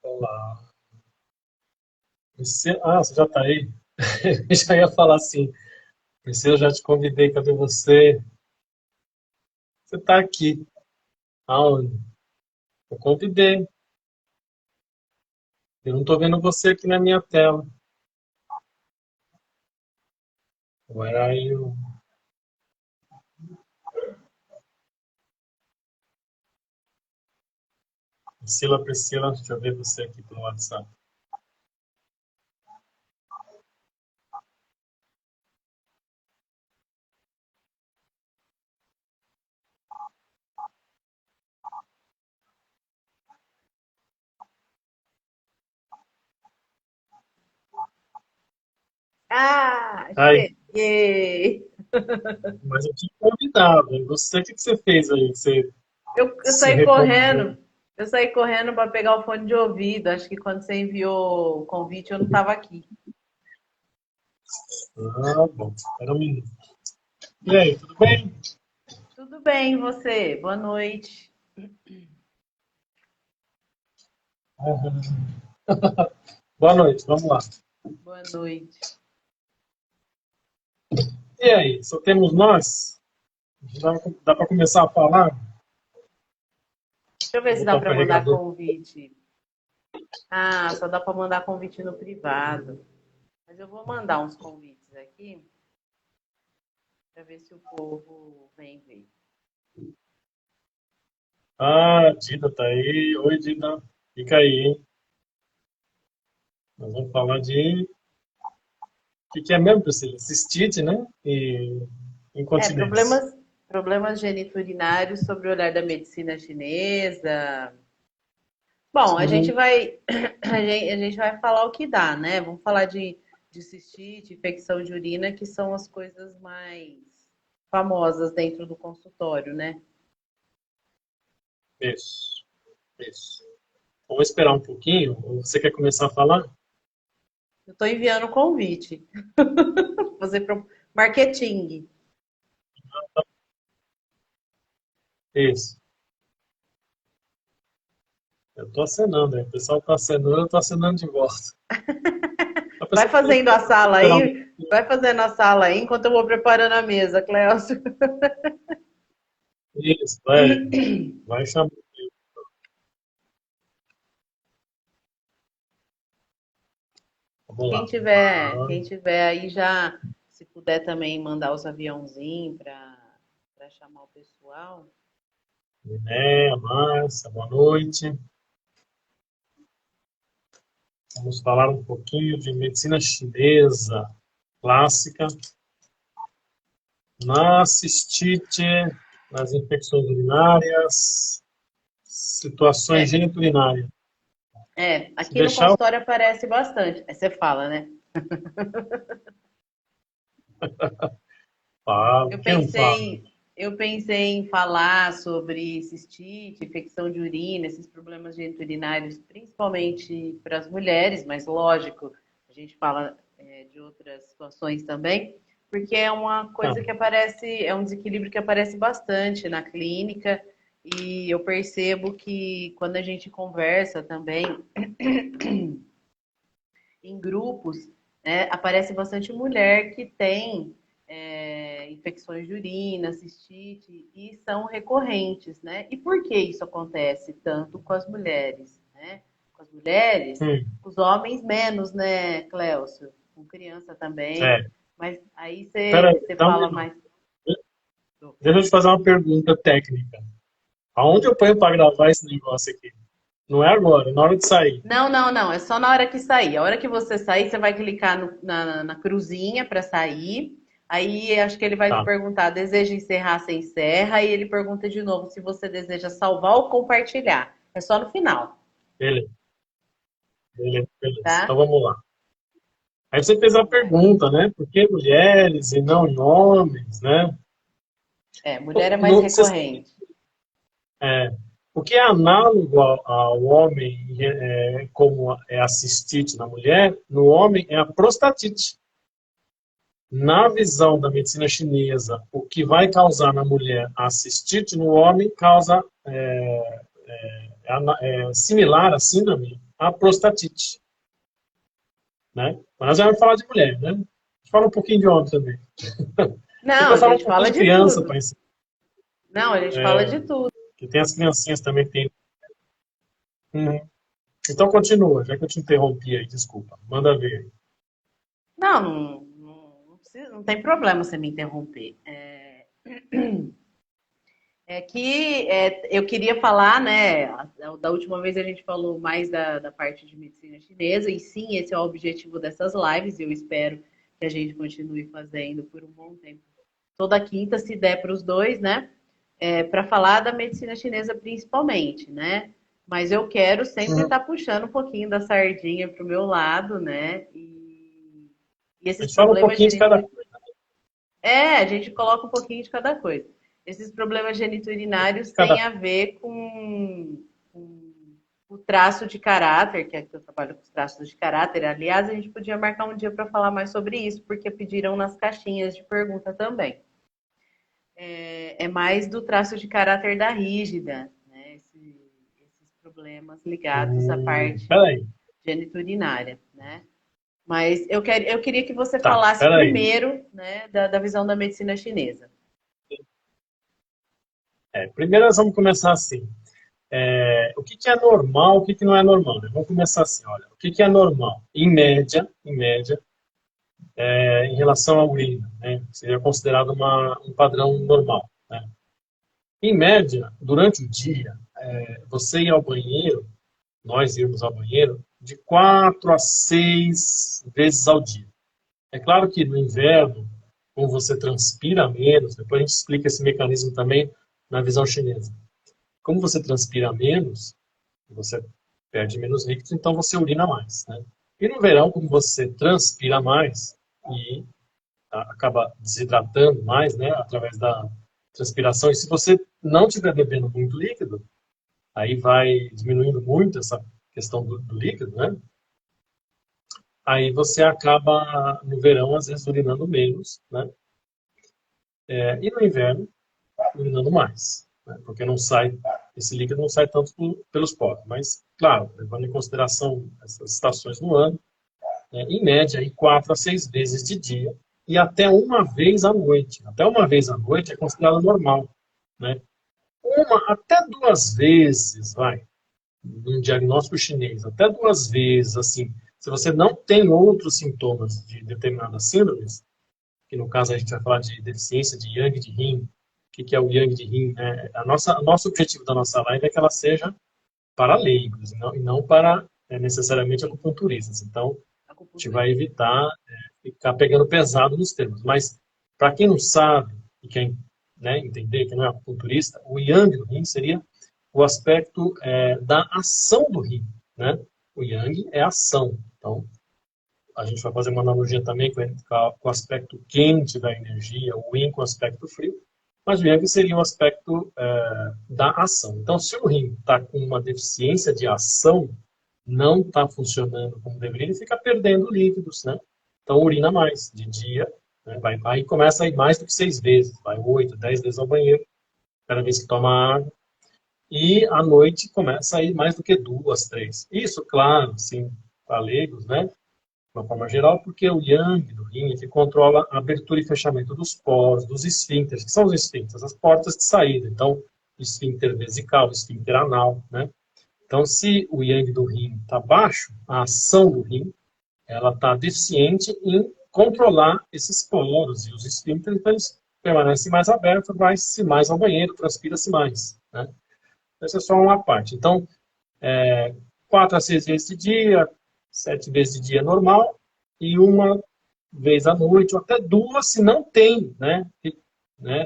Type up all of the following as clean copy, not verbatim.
Olá. Você já está aí? Eu já ia falar assim. Eu já te convidei, cadê você? Você está aqui. Aonde? Eu convidei. Eu não estou vendo você aqui na minha tela. Where are you? Priscila, deixa eu ver você aqui pelo WhatsApp. Ah, Ai, cheguei! mas eu tinha convidado. E você, o que você fez aí? Você Eu se saí recomendou? correndo. Eu saí correndo para pegar o fone de ouvido. Acho que quando você enviou o convite, eu não estava aqui. Ah, bom. Espera um minuto. E aí, tudo bem? Tudo bem, e você? Boa noite. Boa noite, vamos lá. Boa noite. E aí, só temos nós? Dá para começar a falar? Deixa eu ver Vou se dá botar o para mandar carregador. convite. Ah, só dá para mandar convite no privado. Mas eu vou mandar uns convites aqui para ver se o povo vem ver. Ah, Dida tá aí. Oi, Dida. Fica aí, hein? Nós vamos falar de... O que é mesmo, Priscila? Cistite, né? E É, incontinência. problemas geniturinários sobre o olhar da medicina chinesa. Bom, a gente Uhum. vai a gente vai falar o que dá, né? Vamos falar de cistite, infecção de urina, que são as coisas mais famosas dentro do consultório, né? Isso, isso. Vamos esperar um pouquinho. Ou você quer começar a falar? Eu estou enviando o convite. Fazer marketing. Isso. Eu tô acenando, hein? O pessoal tá acenando, eu tô acenando de volta. A Vai pessoa pode fazendo a sala esperar um aí, vai fazendo a sala aí enquanto eu vou preparando a mesa, Clécio. pouquinho. Isso, vai chamar. Vamos lá, vamos lá. Quem tiver aí já, se puder também mandar os aviãozinhos para chamar o pessoal. Né, Márcia, boa noite. Vamos falar um pouquinho de medicina chinesa clássica, na cistite, nas infecções urinárias, situações É, geniturinárias. Se aqui no deixar, consultório aparece bastante. Aí você fala, né? eu falo. Eu Quem não fala? pensei, eu pensei em falar sobre cistite, infecção de urina, esses problemas geniturinários, principalmente para as mulheres, mas lógico, a gente fala de outras situações também, porque é uma Ah, coisa que aparece, é um desequilíbrio que aparece bastante na clínica, e eu percebo que quando a gente conversa também em grupos, né, aparece bastante mulher que tem infecções de urina, cistite, e são recorrentes, né? E por que isso acontece tanto com as mulheres, né? Com as mulheres, hum, com os homens menos, né, Clécio? Com criança também. é. Mas aí Espera aí, você dá um fala minuto. mais. Deixa eu te fazer uma pergunta técnica. Aonde eu ponho para gravar esse negócio aqui? Não é agora, é na hora de sair. Não, não, não. É só na hora que sair. A hora que você sair, você vai clicar na cruzinha para sair. Aí acho que ele vai te Tá, perguntar: deseja encerrar, você encerra. E ele pergunta de novo se você deseja salvar ou compartilhar. É só no final, beleza, beleza, beleza. Então tá? vamos lá. Aí você fez a Vamos lá. pergunta, né? Por que mulheres e não homens, né? É, mulher é mais Você recorrente. É, o que é análogo ao homem, como é a cistite na mulher, no homem é a prostatite. Na visão da medicina chinesa, o que vai causar na mulher a cistite, no homem causa é similar à síndrome. a prostatite. Né? Mas nós já vamos falar de mulher, né? A gente fala um pouquinho de homem também. Não, Depois a fala um gente pouquinho fala de de criança tudo. para ensinar. Não, a gente fala de tudo. Que tem as criancinhas também que tem. Uhum. Então continua, já que eu te interrompi aí, desculpa. Manda ver. Não, não tem problema você me interromper. Eu queria falar, né? Da última vez a gente falou mais da parte de medicina chinesa, e sim, esse é o objetivo dessas lives, e eu espero que a gente continue fazendo por um bom tempo. Toda quinta, se der para os dois, né? Para falar da medicina chinesa principalmente, né? Mas eu quero sempre estar puxando um pouquinho da sardinha para o meu lado, né? E A esses gente fala um problemas pouquinho de cada coisa. a gente coloca um pouquinho de cada coisa. Esses problemas geniturinários Cada... têm a ver com o traço de caráter, que é que eu trabalho com os traços de caráter. Aliás, a gente podia marcar um dia para falar mais sobre isso, porque pediram nas caixinhas de pergunta também. É mais do traço de caráter da rígida, né? Esses problemas ligados à parte Peraí. geniturinária, né? Mas eu queria que você Tá, falasse peraí. primeiro, né, da visão da medicina chinesa. Primeiro nós vamos começar assim. O que é normal, o que não é normal? Né? Vamos começar assim, olha. O que é normal? Em média, em relação à urina, né? Seria considerado um padrão normal. Né? Em média, durante o dia, você ir ao banheiro, nós irmos ao banheiro, de 4 a 6 vezes ao dia. É claro que no inverno, como você transpira menos, depois a gente explica esse mecanismo também na visão chinesa. Como você transpira menos, você perde menos líquidos, então você urina mais. Né? E no verão, como você transpira mais e acaba desidratando mais, né, através da transpiração, e se você não estiver bebendo muito líquido, aí vai diminuindo muito essa questão do líquido, né? Aí você acaba, no verão, às vezes urinando menos, né? E no inverno, urinando mais, né? Porque não sai, esse líquido não sai tanto pelos poros. Mas, claro, levando em consideração essas estações no ano, em média, aí, 4 a 6 vezes de dia e até uma vez à noite. Até uma vez à noite é considerado normal, né? Uma até duas vezes, vai, num diagnóstico chinês, até duas vezes, assim, se você não tem outros sintomas de determinadas síndromes, que no caso a gente vai falar de deficiência de Yang de Yin, o que é o Yang de Yin, né? Nosso objetivo da nossa live é que ela seja para leigos, e não para necessariamente acupunturistas. Então, a gente vai evitar ficar pegando pesado nos termos. Mas, para quem não sabe e quer, né, entender que não é acupunturista, o Yang do Yin seria o aspecto da ação do rim, né? O Yang é ação. Então, a gente vai fazer uma analogia também com o aspecto quente da energia, o Yin com o aspecto frio, mas o Yang seria o aspecto da ação. Então, se o rim está com uma deficiência de ação, não está funcionando como deveria, ele fica perdendo líquidos, né? Então, urina mais de dia, né? Aí começa a ir mais do que 6 vezes, vai 8, 10 vezes ao banheiro, cada vez que toma água. E à noite começa a ir mais do que 2, 3. Isso, claro, assim, para leigos, né? De uma forma geral, porque o Yang do rim é que controla a abertura e fechamento dos poros, dos esfíncteres. Que são os esfíncteres? As portas de saída. Então, esfíncter vesical, esfíncter anal, né? Então, se o Yang do rim está baixo, a ação do rim, ela está deficiente em controlar esses poros e os esfíncteres, então eles permanecem mais abertos, vai-se mais ao banheiro, transpira-se mais, né? Essa é só uma parte. Então, 4 a 6 vezes de dia, 7 vezes de dia normal, e uma vez à noite, ou até duas, se não tem, né?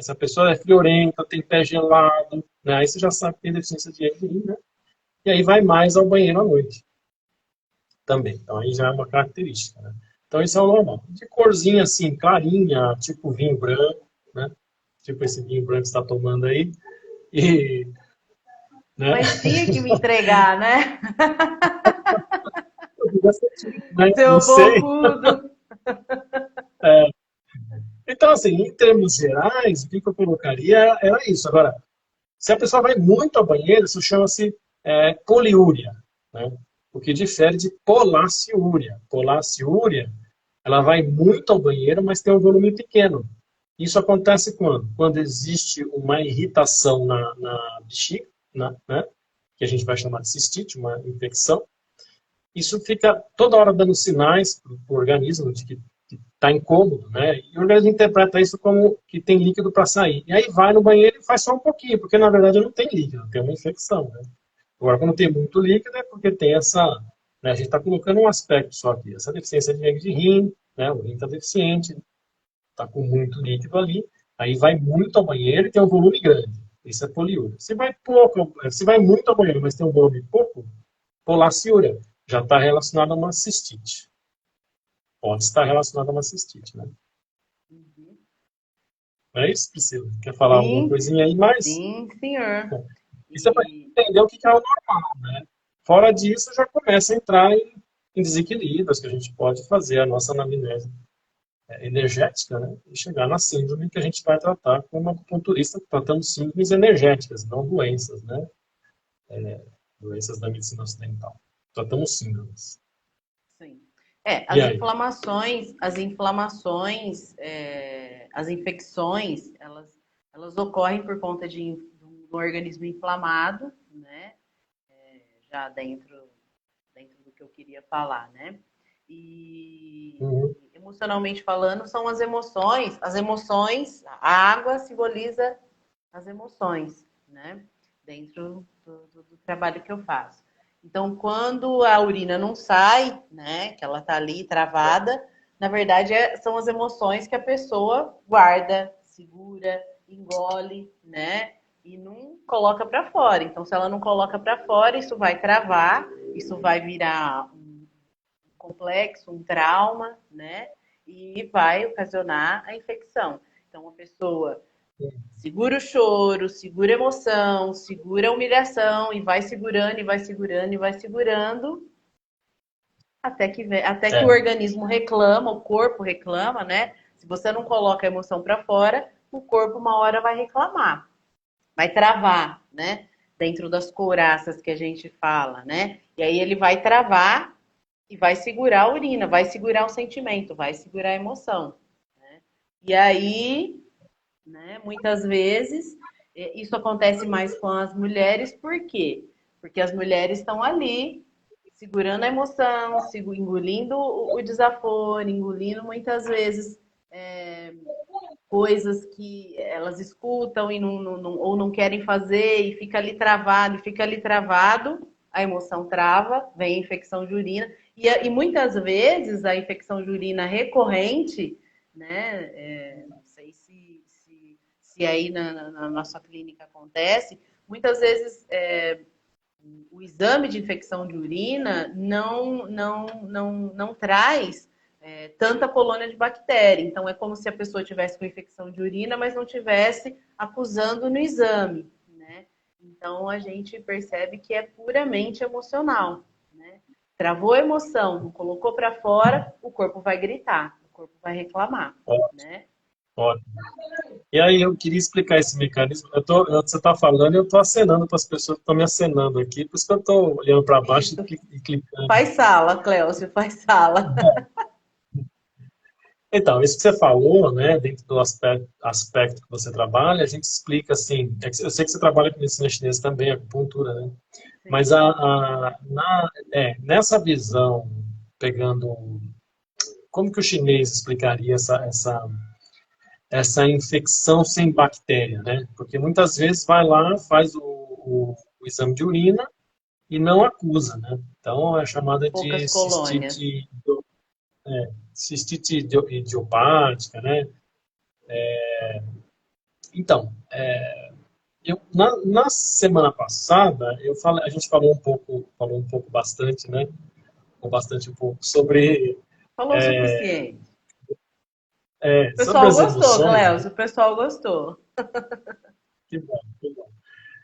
Se a pessoa é friorenta, tem pé gelado, né? Aí você já sabe que tem deficiência de EFI, né? E aí vai mais ao banheiro à noite também. Então, aí já é uma característica, né? Então, isso é o normal. De corzinha, assim, clarinha, tipo vinho branco, né? Tipo esse vinho branco que você está tomando aí. E né? Mas tinha que me entregar, né? Mas não Seu sei. bocudo. Então, assim, em termos gerais, o que eu colocaria era isso. Agora, se a pessoa vai muito ao banheiro, isso chama-se poliúria. Né? o que difere de polaciúria. Polaciúria, ela vai muito ao banheiro, mas tem um volume pequeno. Isso acontece quando? Quando existe uma irritação na bexiga, né? Que a gente vai chamar de cistite, uma infecção. Isso fica toda hora dando sinais para o organismo de que está incômodo, né? E o organismo interpreta isso como que tem líquido para sair. E aí vai no banheiro e faz só um pouquinho, porque na verdade não tem líquido, tem uma infecção, né? Agora, quando tem muito líquido, é porque tem essa... Né, a gente está colocando um aspecto só aqui, essa deficiência de rim, né? O rim está deficiente, está com muito líquido ali, aí vai muito ao banheiro e tem um volume grande. Isso é poliúria. Se vai pouco, se vai muito ao banheiro, mas tem um volume pouco, polaciúria, já está relacionado a uma cistite. Pode estar relacionado a uma cistite, né? Uhum. Não é isso, Priscila? Quer falar alguma Sim, coisinha aí mais? sim, senhor. Isso é para E entender o que é o normal, né? Fora disso, já começa a entrar em desequilíbrios que a gente pode fazer a nossa anamnese energética, né? E chegar na síndrome que a gente vai tratar com uma acupunturista, tratando síndromes energéticas, não doenças, né? Doenças da medicina ocidental. Tratamos síndromes. sim. E aí? As infecções, elas ocorrem por conta de um organismo inflamado, né? Já dentro do que eu queria falar, né? E Uhum. emocionalmente falando, são as emoções. As emoções, a água simboliza as emoções, né? Dentro do trabalho que eu faço. Então, quando a urina não sai, né, que ela está ali travada, na verdade são as emoções que a pessoa guarda, segura, engole, né, e não coloca para fora. Então, se ela não coloca para fora, isso vai travar, isso vai virar um complexo, um trauma, né, e vai ocasionar a infecção. Então, a pessoa segura o choro, segura a emoção, segura a humilhação e vai segurando, e vai segurando, e vai segurando até que o É, organismo reclama, o corpo reclama, né? Se você não coloca a emoção para fora, o corpo uma hora vai reclamar, vai travar, né? Dentro das couraças que a gente fala, né? E aí ele vai travar e vai segurar a urina, vai segurar o sentimento, vai segurar a emoção, né? E aí, né, muitas vezes isso acontece mais com as mulheres, por quê? Porque as mulheres estão ali segurando a emoção, engolindo o desaforo, engolindo muitas vezes coisas que elas escutam e ou não querem fazer e fica ali travado, a emoção trava, vem a infecção de urina e muitas vezes a infecção de urina recorrente, né? Não sei se aí na nossa clínica acontece, muitas vezes o exame de infecção de urina não traz tanta colônia de bactéria. Então, é como se a pessoa tivesse com infecção de urina, mas não tivesse acusando no exame, né? Então, a gente percebe que é puramente emocional, né? Travou a emoção, não colocou para fora, o corpo vai gritar, o corpo vai reclamar, né? ótimo. E aí eu queria explicar esse mecanismo. Você está falando e eu estou acenando para as pessoas que estão me acenando aqui, por isso que eu estou olhando para baixo Isso. e clicando. Faz sala, Cléucio, faz sala. Então, isso que você falou, né, dentro do aspecto que você trabalha, a gente explica assim, eu sei que você trabalha com medicina chinesa também, acupuntura, né? Mas Sim. nessa visão, pegando, como que o chinês explicaria essa infecção sem bactéria, né? Porque muitas vezes vai lá, faz o exame de urina e não acusa, né? Então é chamada Poucas de colônias. cistite idiopática, né? Então, na semana passada, a gente falou um pouco bastante, né? Ou bastante um pouco sobre, Falou o suficiente. O sobre pessoal as gostou, emoções, né? Cléucio, o pessoal gostou. Que bom, que bom.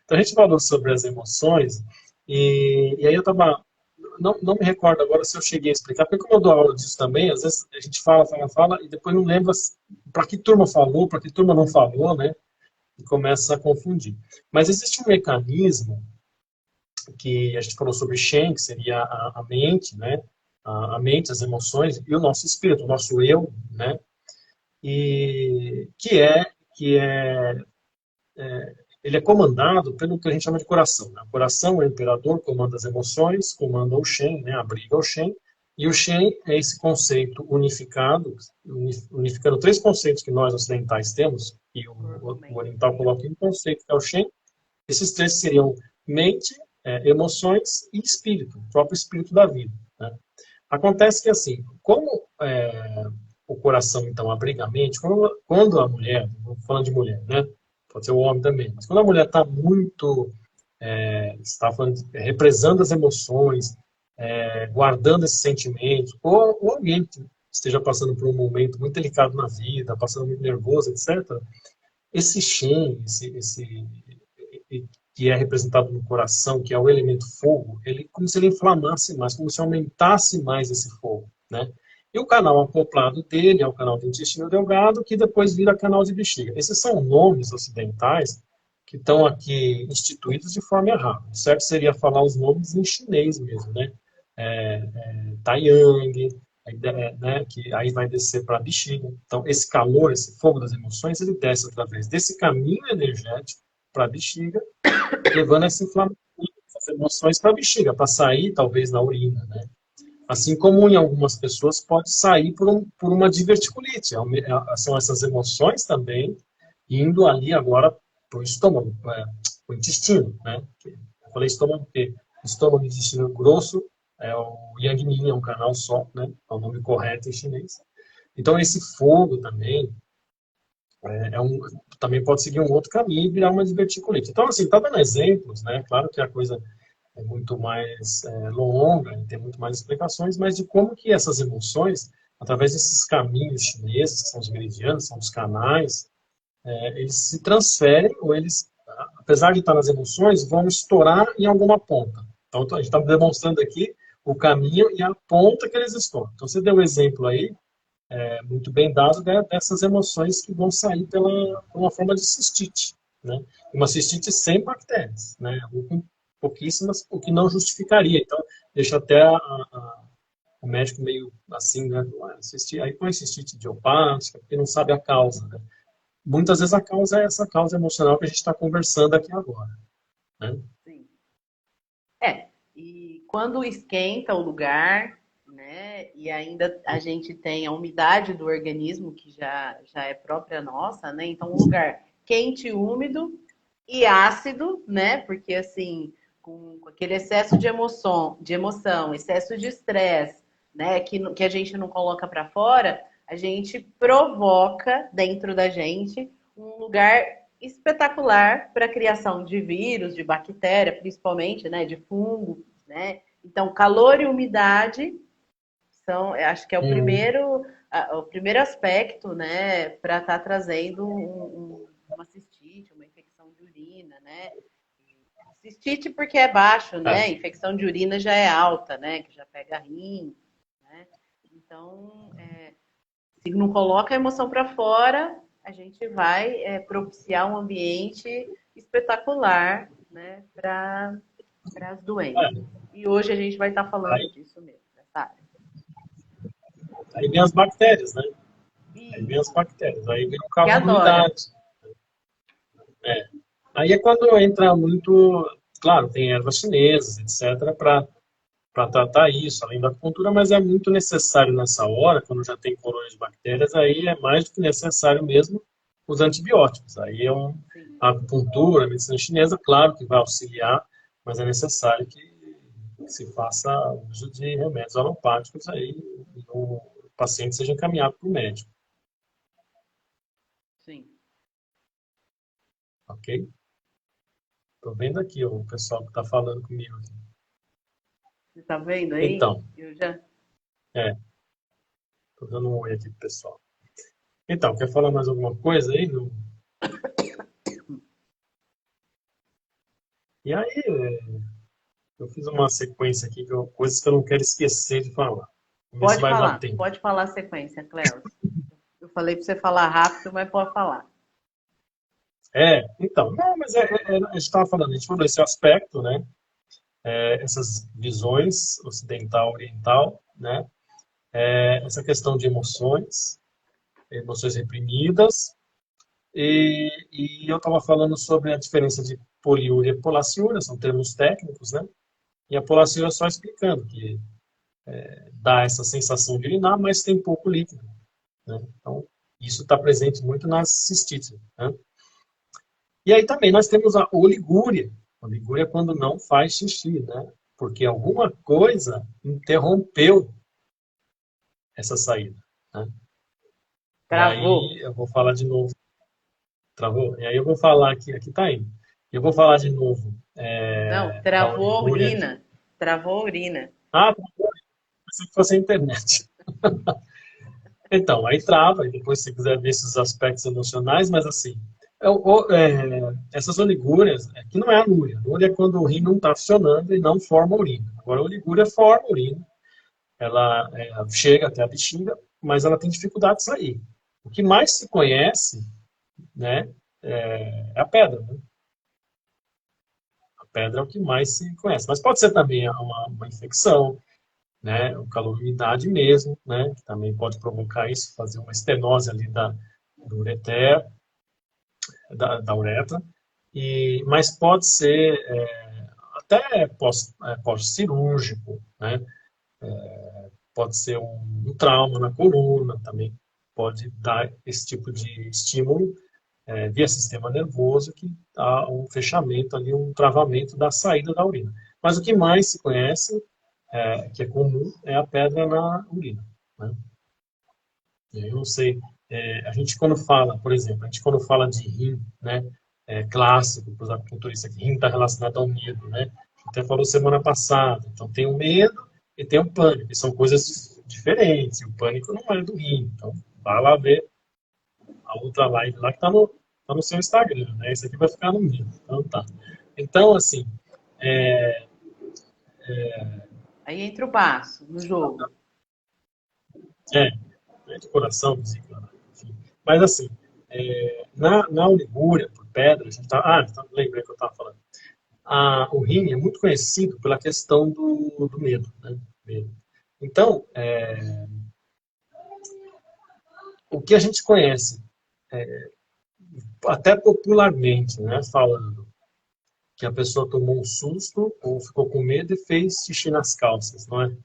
Então a gente falou sobre as emoções e aí eu estava não me recordo agora se eu cheguei a explicar, porque como eu dou aula disso também, às vezes a gente fala, e depois não lembra para que turma falou, para que turma não falou, né? E começa a confundir. Mas existe um mecanismo que a gente falou sobre Shen, que seria a mente, né? A mente, as emoções, e o nosso espírito, o nosso eu, né? E que é ele é comandado pelo que a gente chama de coração, né? O coração é o imperador, comanda as emoções, comanda o Shen, né? Abriga o Shen, e o Shen é esse conceito unificado, unificando três conceitos que nós ocidentais temos, e o oriental coloca em um conceito que é o Shen. Esses três seriam mente, emoções e espírito, o próprio espírito da vida, né? Acontece que, assim, como o coração, então, abriga a mente, quando a mulher, vou falando de mulher, né? Pode ser o homem também, mas quando a mulher está muito, está falando, represando as emoções, guardando esses sentimentos, ou alguém que esteja passando por um momento muito delicado na vida, passando muito nervoso, etc., esse Shen, que é representado no coração, que é o elemento fogo, ele como se ele inflamasse mais, como se aumentasse mais esse fogo, né? E o canal acoplado dele é o canal do intestino delgado, que depois vira canal de bexiga. Esses são nomes ocidentais que estão aqui instituídos de forma errada. O certo seria falar os nomes em chinês mesmo, né? Taiyang, né, que aí vai descer para a bexiga. Então, esse calor, esse fogo das emoções, ele desce através desse caminho energético para a bexiga, levando essa inflamação, essas emoções para a bexiga, para sair, talvez, na urina, né? Assim como em algumas pessoas pode sair por uma diverticulite. São essas emoções também indo ali agora para o estômago, para o intestino, né? Eu falei estômago porque estômago e intestino grosso é o Yang Yin, é um canal só, né? É o nome correto em chinês. Então esse fogo também também pode seguir um outro caminho e virar uma diverticulite. Então, assim, está dando exemplos, né? Claro que a coisa é muito mais longa, e tem muito mais explicações, mas de como que essas emoções, através desses caminhos chineses, que são os meridianos, são os canais, eles se transferem, ou eles, apesar de estar nas emoções, vão estourar em alguma ponta. Então, a gente está demonstrando aqui o caminho e a ponta que eles estouram. Então, você deu um exemplo aí, muito bem dado, dessas emoções que vão sair pela uma forma de cistite, né? Uma cistite sem bactérias, né? Ou com pouquíssimas, o que não justificaria. Então, deixa até o médico meio assim, né? Aí põe cistite idiopática, porque não sabe a causa, né? Muitas vezes a causa é essa causa emocional que a gente está conversando aqui agora, né? Sim. E quando esquenta o lugar, né, e ainda a gente tem a umidade do organismo, que já é própria nossa, né, então um lugar quente, úmido e ácido, né, porque assim, com aquele excesso de emoção, excesso de estresse, né, que a gente não coloca para fora, a gente provoca dentro da gente um lugar espetacular para a criação de vírus, de bactéria, principalmente, né, de fungo, né? Então, calor e umidade são, acho que é o primeiro aspecto, né, para estar trazendo uma cistite, uma infecção de urina, né? Cistite porque é baixo, né? Infecção de urina já é alta, né? Que já pega rim, né? Então, se não coloca a emoção para fora, a gente vai propiciar um ambiente espetacular, né, para as doenças. E hoje a gente vai estar falando Aí, disso mesmo, dessa área. aí vem as bactérias, né? Aí vem as Isso, bactérias, aí vem o que calor e adora. umidade. Aí é quando entra muito, claro, tem ervas chinesas, etc., para tratar isso, além da acupuntura, mas é muito necessário nessa hora, quando já tem colônias de bactérias, aí é mais do que necessário mesmo os antibióticos. Aí Sim, a acupuntura, a medicina chinesa, claro que vai auxiliar, mas é necessário que se faça uso de remédios alopáticos aí e o paciente seja encaminhado para o médico, sim. ok? Estou vendo aqui o pessoal que está falando comigo. Você está vendo aí? Então, Eu já. estou dando um oi aqui pro pessoal. Então, quer falar mais alguma coisa aí? E aí, eu fiz uma sequência aqui, coisas que eu não quero esquecer de falar. Vamos ver se vai dar tempo. Pode falar a sequência, Cléo. Eu falei para você falar rápido, mas pode falar. Então, não, mas a gente estava falando, a gente falou esse aspecto, né? essas visões ocidental, oriental, né? Essa questão de emoções reprimidas, e eu estava falando sobre a diferença de poliúria e polaciúria, são termos técnicos, né? E a polaciúria só explicando que dá essa sensação de urinar, mas tem pouco líquido, né? Então, isso está presente muito nas cistites, né? E aí também nós temos a oligúria. A oligúria é quando não faz xixi, né? Porque alguma coisa interrompeu essa saída, né? E Travou. aí eu vou falar de novo. Travou? E aí eu vou falar aqui tá indo. Eu vou falar de novo Não, da travou a oligúria. urina. Travou a urina. Ah, travou. Pensei que fosse a internet. Então, aí trava, e depois se quiser ver esses aspectos emocionais, mas assim, essas oligúrias, que não é a anúria. A anúria é quando o rim não está funcionando e não forma urina. Agora, a oligúria forma urina, ela chega até a bexiga, mas ela tem dificuldade de sair. O que mais se conhece, né, é a pedra, né? A pedra é o que mais se conhece. Mas pode ser também uma infecção, né, o calor e umidade mesmo, né, que também pode provocar isso, fazer uma estenose ali do ureter, da uretra, mas pode ser até pós-cirúrgico, né, pode ser um trauma na coluna, também pode dar esse tipo de estímulo via sistema nervoso, que há um fechamento ali, um travamento da saída da urina. Mas o que mais se conhece, que é comum, é a pedra na urina, né? Eu não sei, a gente quando fala, por exemplo, a gente quando fala de rim, né, clássico para os acupunturistas, que rim está relacionado ao medo, né? Até falou semana passada. Então tem o medo e tem o pânico, que são coisas diferentes. E o pânico não é do rim. Então vai lá ver a outra live lá que tá no seu Instagram, né? Esse aqui vai ficar no meu. Então tá. Então, assim, é, Aí entra o baço no jogo. é, de coração, vesícula, enfim. Mas assim, na oligúria, por pedra, a gente tá, lembrei que eu estava falando. O rim é muito conhecido pela questão do medo, né? Medo. Então, o que a gente conhece, até popularmente, né, falando, que a pessoa tomou um susto ou ficou com medo e fez xixi nas calças, não é?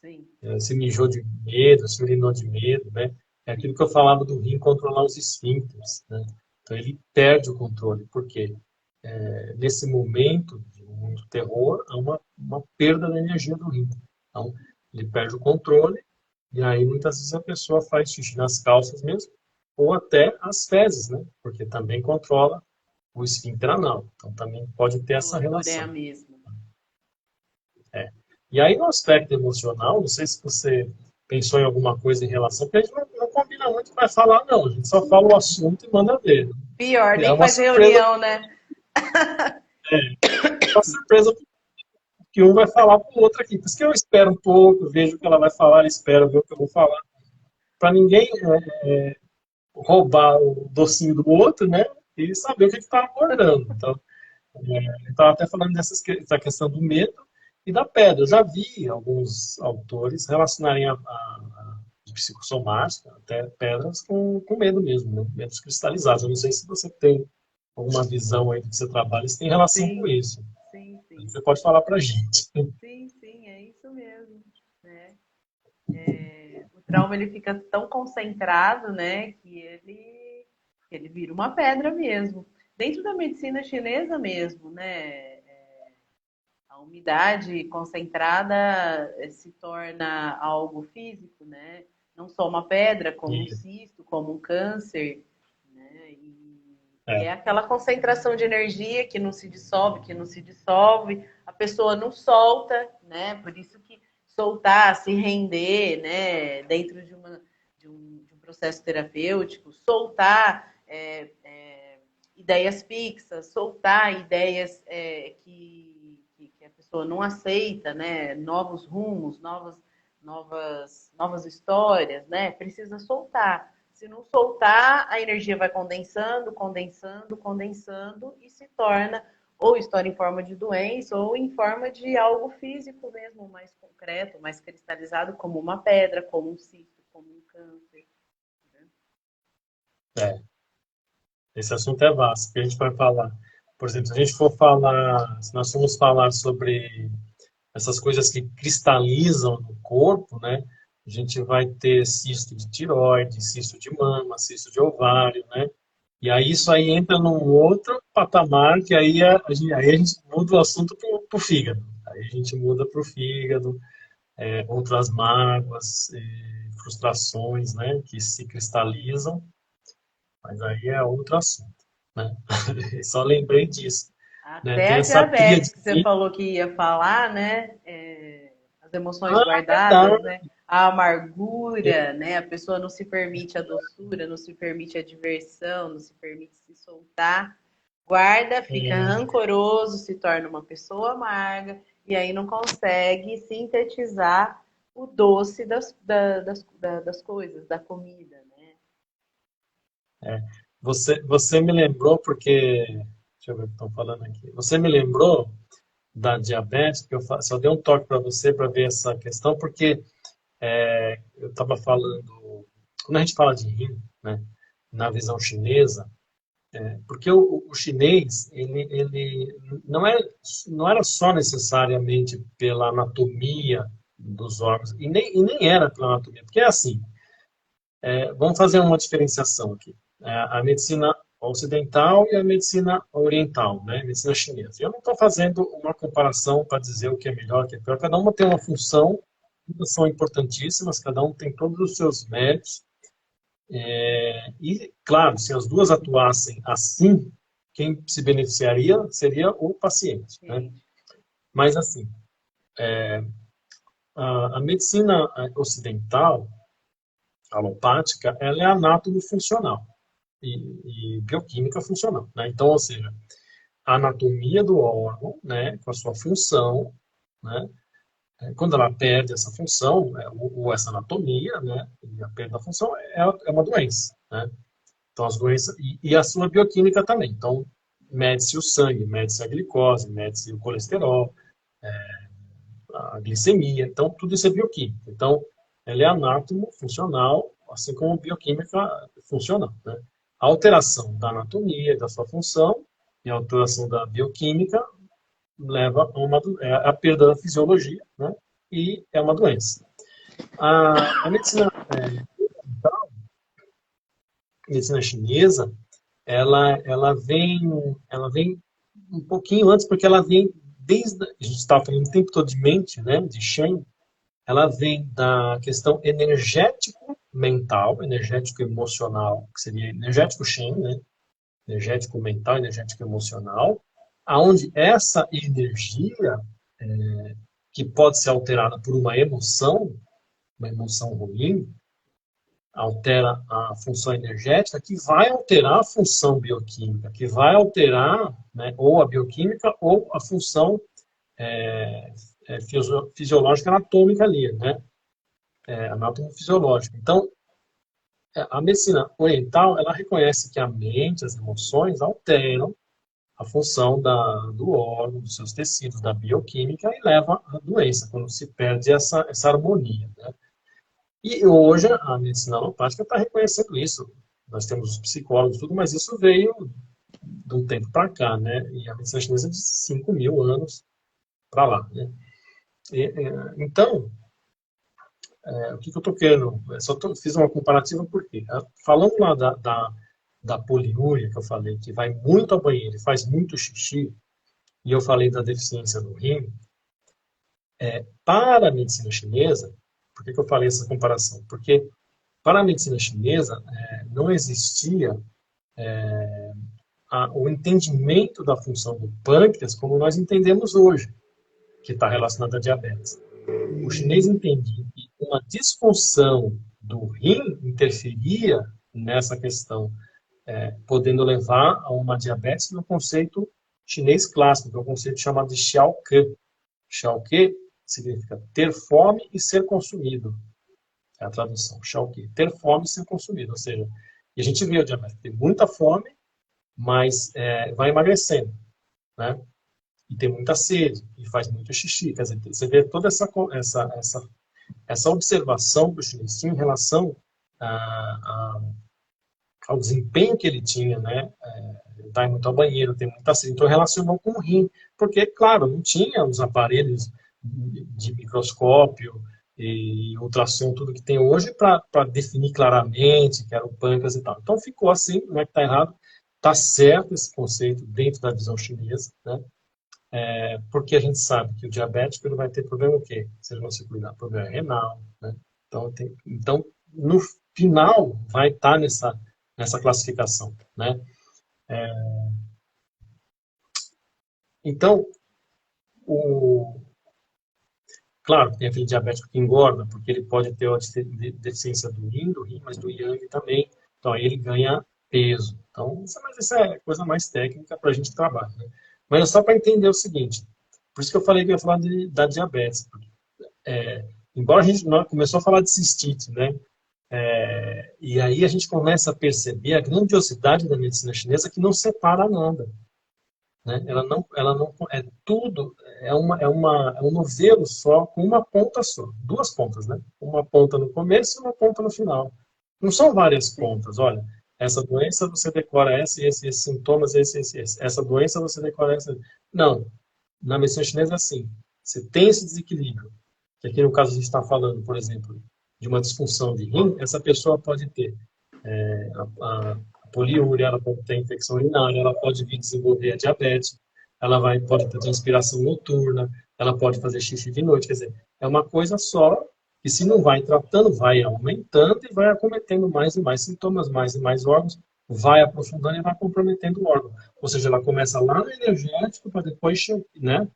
Sim. Se mijou de medo, se urinou de medo, né? É aquilo que eu falava do rim controlar os esfíncteres, né? Então ele perde o controle, porque nesse momento de muito terror, há uma perda da energia do rim. Então ele perde o controle e aí muitas vezes a pessoa faz xixi nas calças mesmo, ou até as fezes, né? Porque também controla o esfíncter anal. Então também pode ter A essa musculatura é a relação. mesma. É. E aí, no aspecto emocional, não sei se você pensou em alguma coisa em relação, porque a gente não combina muito o que vai falar, não. A gente só fala o assunto e manda ver. Pior, É nem uma faz surpresa, reunião, né? uma surpresa que um vai falar para o outro aqui. Por isso que eu espero um pouco, vejo o que ela vai falar, espero ver o que eu vou falar. Para ninguém roubar o docinho do outro, né? E saber o que está abordando. Então, eu estava até falando dessa questão do medo e da pedra. Eu já vi alguns autores relacionarem a psicossomática, até pedras, com medo mesmo, né? Medos cristalizados. Eu não sei se você tem alguma visão aí do que você trabalha, se tem relação com Sim, isso. sim, sim. Você pode falar para a gente. Sim, sim, é isso mesmo, né? O trauma ele fica tão concentrado, né, que ele vira uma pedra mesmo. Dentro da medicina chinesa mesmo, né, a umidade concentrada se torna algo físico, né? Não só uma pedra, como um E, cisto, como um câncer, né? E é, é aquela concentração de energia que não se dissolve, que não se dissolve, a pessoa não solta, né? Por isso que soltar, se render, né? Dentro de um processo terapêutico, soltar ideias fixas, soltar ideias que a pessoa não aceita, né? Novos rumos, novas histórias, né? Precisa soltar. Se não soltar, a energia vai condensando, condensando, condensando e se torna ou estoura em forma de doença, ou em forma de algo físico mesmo, mais concreto, mais cristalizado, como uma pedra, como um cisto, como um câncer. É, esse assunto é vasto, que a gente vai falar. Por exemplo, se a gente for falar, se nós formos falar sobre essas coisas que cristalizam no corpo, né? A gente vai ter cisto de tireoide, cisto de mama, cisto de ovário, né? E aí isso aí entra num outro patamar, que aí a gente muda o assunto para o fígado. Aí a gente muda para o fígado, outras mágoas, frustrações, né? Que se cristalizam, mas aí é outro assunto, né? Só lembrei disso, né? Até Tem a essa tríade. diabetes que você falou que ia falar, né? As emoções Ah, guardadas, verdade. né? A amargura, né? A pessoa não se permite a doçura, não se permite a diversão, não se permite se soltar. Guarda, fica rancoroso, se torna uma pessoa amarga e aí não consegue sintetizar o doce das coisas, da comida, né? Você me lembrou porque, deixa eu ver o que estão falando aqui. Você me lembrou da diabetes, que só dei um toque para você para ver essa questão, porque eu estava falando, quando a gente fala de rim, né, na visão chinesa, porque o chinês, ele não era só necessariamente pela anatomia dos órgãos, e nem era pela anatomia, porque é assim, vamos fazer uma diferenciação aqui. A medicina ocidental e a medicina oriental, né? A medicina chinesa. Eu não estou fazendo uma comparação para dizer o que é melhor, o que é pior. Cada uma tem uma função, todas são importantíssimas, cada um tem todos os seus méritos. E, claro, se as duas atuassem assim, quem se beneficiaria seria o paciente, né? Gente, Mas, assim, a medicina ocidental, alopática, ela é anátomo-funcional e bioquímica funcional, né? Então, ou seja, a anatomia do órgão, né, com a sua função, né? Quando ela perde essa função, ou essa anatomia, né, e a perda da função é uma doença, né? Então, as doenças, e a sua bioquímica também. Então, mede-se o sangue, mede-se a glicose, mede-se o colesterol, a glicemia. Então, tudo isso é bioquímica. Então, ela é anátomo funcional, assim como bioquímica funcional, né? A alteração da anatomia, da sua função, e a alteração da bioquímica leva a perda da fisiologia, né? E é uma doença. A medicina chinesa, ela vem um pouquinho antes, porque ela vem desde, a gente estava falando o tempo todo de mente, né? De Shen, ela vem da questão energético mental, energético emocional, que seria energético Shen, né? Energético mental, energético emocional, aonde essa energia que pode ser alterada por uma emoção ruim, altera a função energética, que vai alterar a função bioquímica, que vai alterar, né, ou a bioquímica ou a função fisiológica anatômica ali, né? Anátomo-fisiológica. Então, a medicina oriental, ela reconhece que a mente, as emoções alteram a função do órgão, dos seus tecidos, da bioquímica e leva à doença, quando se perde essa harmonia, né? E hoje a medicina alopática está reconhecendo isso. Nós temos os psicólogos e tudo, mas isso veio de um tempo para cá, né? E a medicina chinesa é de 5.000 anos para lá, né? Então, o que eu estou querendo? Fiz uma comparativa porque, falando lá da poliúria, que eu falei, que vai muito ao banheiro e faz muito xixi, e eu falei da deficiência no rim, para a medicina chinesa, por que eu falei essa comparação? Porque para a medicina chinesa não existia o entendimento da função do pâncreas como nós entendemos hoje, que está relacionado à diabetes. O chinês entendia que uma disfunção do rim interferia nessa questão, podendo levar a uma diabetes no conceito chinês clássico, que é um conceito chamado de Xiaoke. Xiaoke significa ter fome e ser consumido. É a tradução, Xiaoke. Ter fome e ser consumido. Ou seja, e a gente vê o diabetes, tem muita fome, mas vai emagrecendo, né? e tem muita sede, e faz muito xixi. Quer dizer, você vê toda essa observação do chinês em relação ao desempenho que ele tinha, né? Vai muito ao banheiro, tem muita sede. Então, relacionou com o rim, porque, claro, não tinha os aparelhos de microscópio e ultrassom, tudo que tem hoje, para definir claramente que era o pâncreas e tal. Então, ficou assim, não é que está errado, está certo esse conceito dentro da visão chinesa, né? Porque a gente sabe que o diabético ele vai ter problema o quê? Se ele não se cuidar, problema renal, né? Então, no final, vai estar nessa classificação, né? Então, o, claro, tem aquele diabético que engorda, porque ele pode ter a deficiência do rim, mas do yang também. Então, aí ele ganha peso. Então, mas isso é coisa mais técnica para a gente trabalhar, né? Mas é só para entender o seguinte. Por isso que eu falei que eu ia falar da diabetes. Embora a gente não, começou a falar de cistite, né? E aí a gente começa a perceber a grandiosidade da medicina chinesa que não separa nada, né? Ela não é tudo, é um novelo só com uma ponta só, duas pontas, né? Uma ponta no começo e uma ponta no final. Não são várias pontas. Olha, essa doença você decora esses sintomas, esse. Essa doença você decora essa. Não, na medicina chinesa é assim. Você tem esse desequilíbrio. Que aqui no caso a gente está falando, por exemplo, de uma disfunção de rim, essa pessoa pode ter a poliúria, ela pode ter infecção urinária, ela pode vir desenvolver a diabetes, pode ter transpiração noturna, ela pode fazer xixi de noite. Quer dizer, é uma coisa só que se não vai tratando, vai aumentando e vai acometendo mais e mais sintomas, mais e mais órgãos, vai aprofundando e vai comprometendo o órgão. Ou seja, ela começa lá no energético para depois, né?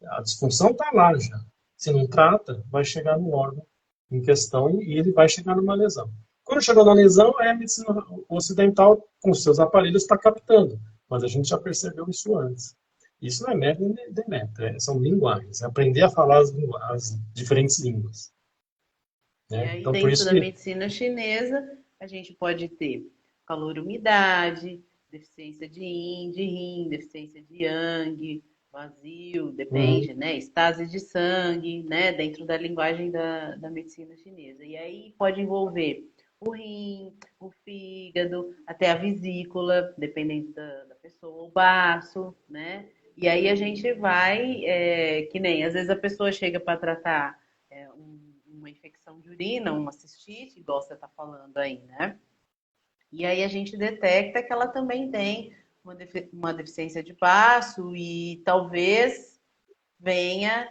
A disfunção está lá já. Se não trata, vai chegar no órgão em questão e ele vai chegar numa lesão. Quando chegou na lesão, a medicina ocidental, com seus aparelhos, está captando. Mas a gente já percebeu isso antes. Isso não é mérito nem demérito, são linguagens. É aprender a falar as diferentes línguas. E Né? aí, Então, por dentro isso da que... medicina chinesa, a gente pode ter calor, umidade, deficiência de yin, de rim, deficiência de yang, vazio, depende, Uhum. né? Estase de sangue, né? Dentro da linguagem da medicina chinesa. E aí pode envolver o rim, o fígado, até a vesícula, dependendo da pessoa, o baço, né? E aí a gente vai, que nem, às vezes a pessoa chega para tratar uma infecção de urina, uma cistite, igual você está falando aí, né? E aí a gente detecta que ela também tem uma deficiência de baço e talvez venha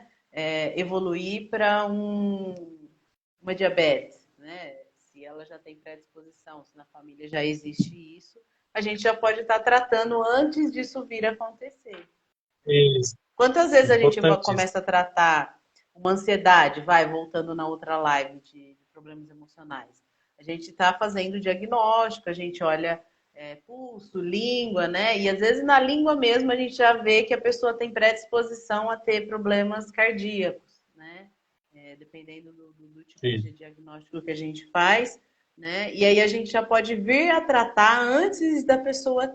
evoluir para uma diabetes, né? Se ela já tem predisposição, se na família já existe isso, a gente já pode estar tratando antes disso vir a acontecer. Isso, Quantas vezes a gente importantíssimo. começa a tratar uma ansiedade, voltando na outra live de problemas emocionais? A gente está fazendo diagnóstico, a gente olha pulso, língua, né? E às vezes na língua mesmo a gente já vê que a pessoa tem predisposição a ter problemas cardíacos, né? Dependendo do tipo Isso. de diagnóstico que a gente faz, né? E aí a gente já pode vir a tratar antes da pessoa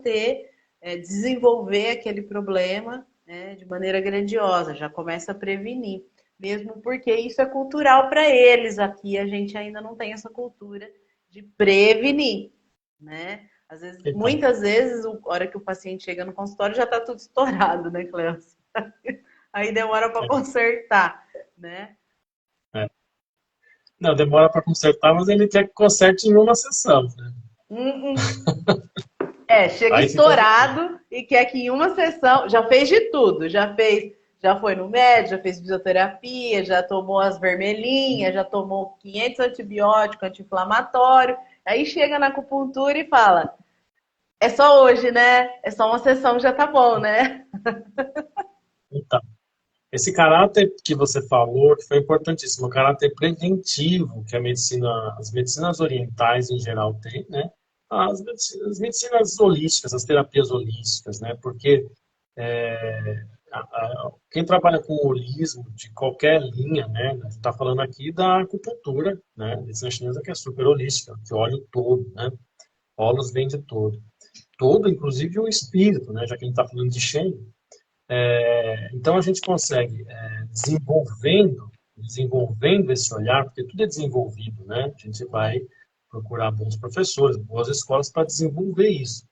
desenvolver aquele problema, né, de maneira grandiosa, já começa a prevenir, mesmo porque isso é cultural para eles. Aqui a gente ainda não tem essa cultura de prevenir, né? Às vezes, Então, muitas vezes, a hora que o paciente chega no consultório já está tudo estourado, né, Cleus? Aí demora para consertar, né? é. Não, demora para consertar, mas ele quer que conserte em uma sessão, né? Uh-uh. Chega Aí fica difícil. estourado e quer que em uma sessão já fez de tudo, já foi no médico, já fez fisioterapia, já tomou as vermelhinhas, já tomou 500 antibióticos, anti-inflamatório. Aí chega na acupuntura e fala: é só hoje, né? É só uma sessão, já tá bom, né? Então, esse caráter que você falou, que foi importantíssimo, o caráter preventivo que as medicinas orientais em geral têm, né? As medicinas holísticas, as terapias holísticas, né? Porque quem trabalha com holismo de qualquer linha, né? A gente está falando aqui da acupuntura, né? A medicina chinesa que é super holística, que olha o todo, né? Olhos vem de todo. Todo, inclusive o espírito, né? Já que a gente está falando de Shen. Então a gente consegue, desenvolvendo esse olhar, porque tudo é desenvolvido, né? A gente vai procurar bons professores, boas escolas para desenvolver isso.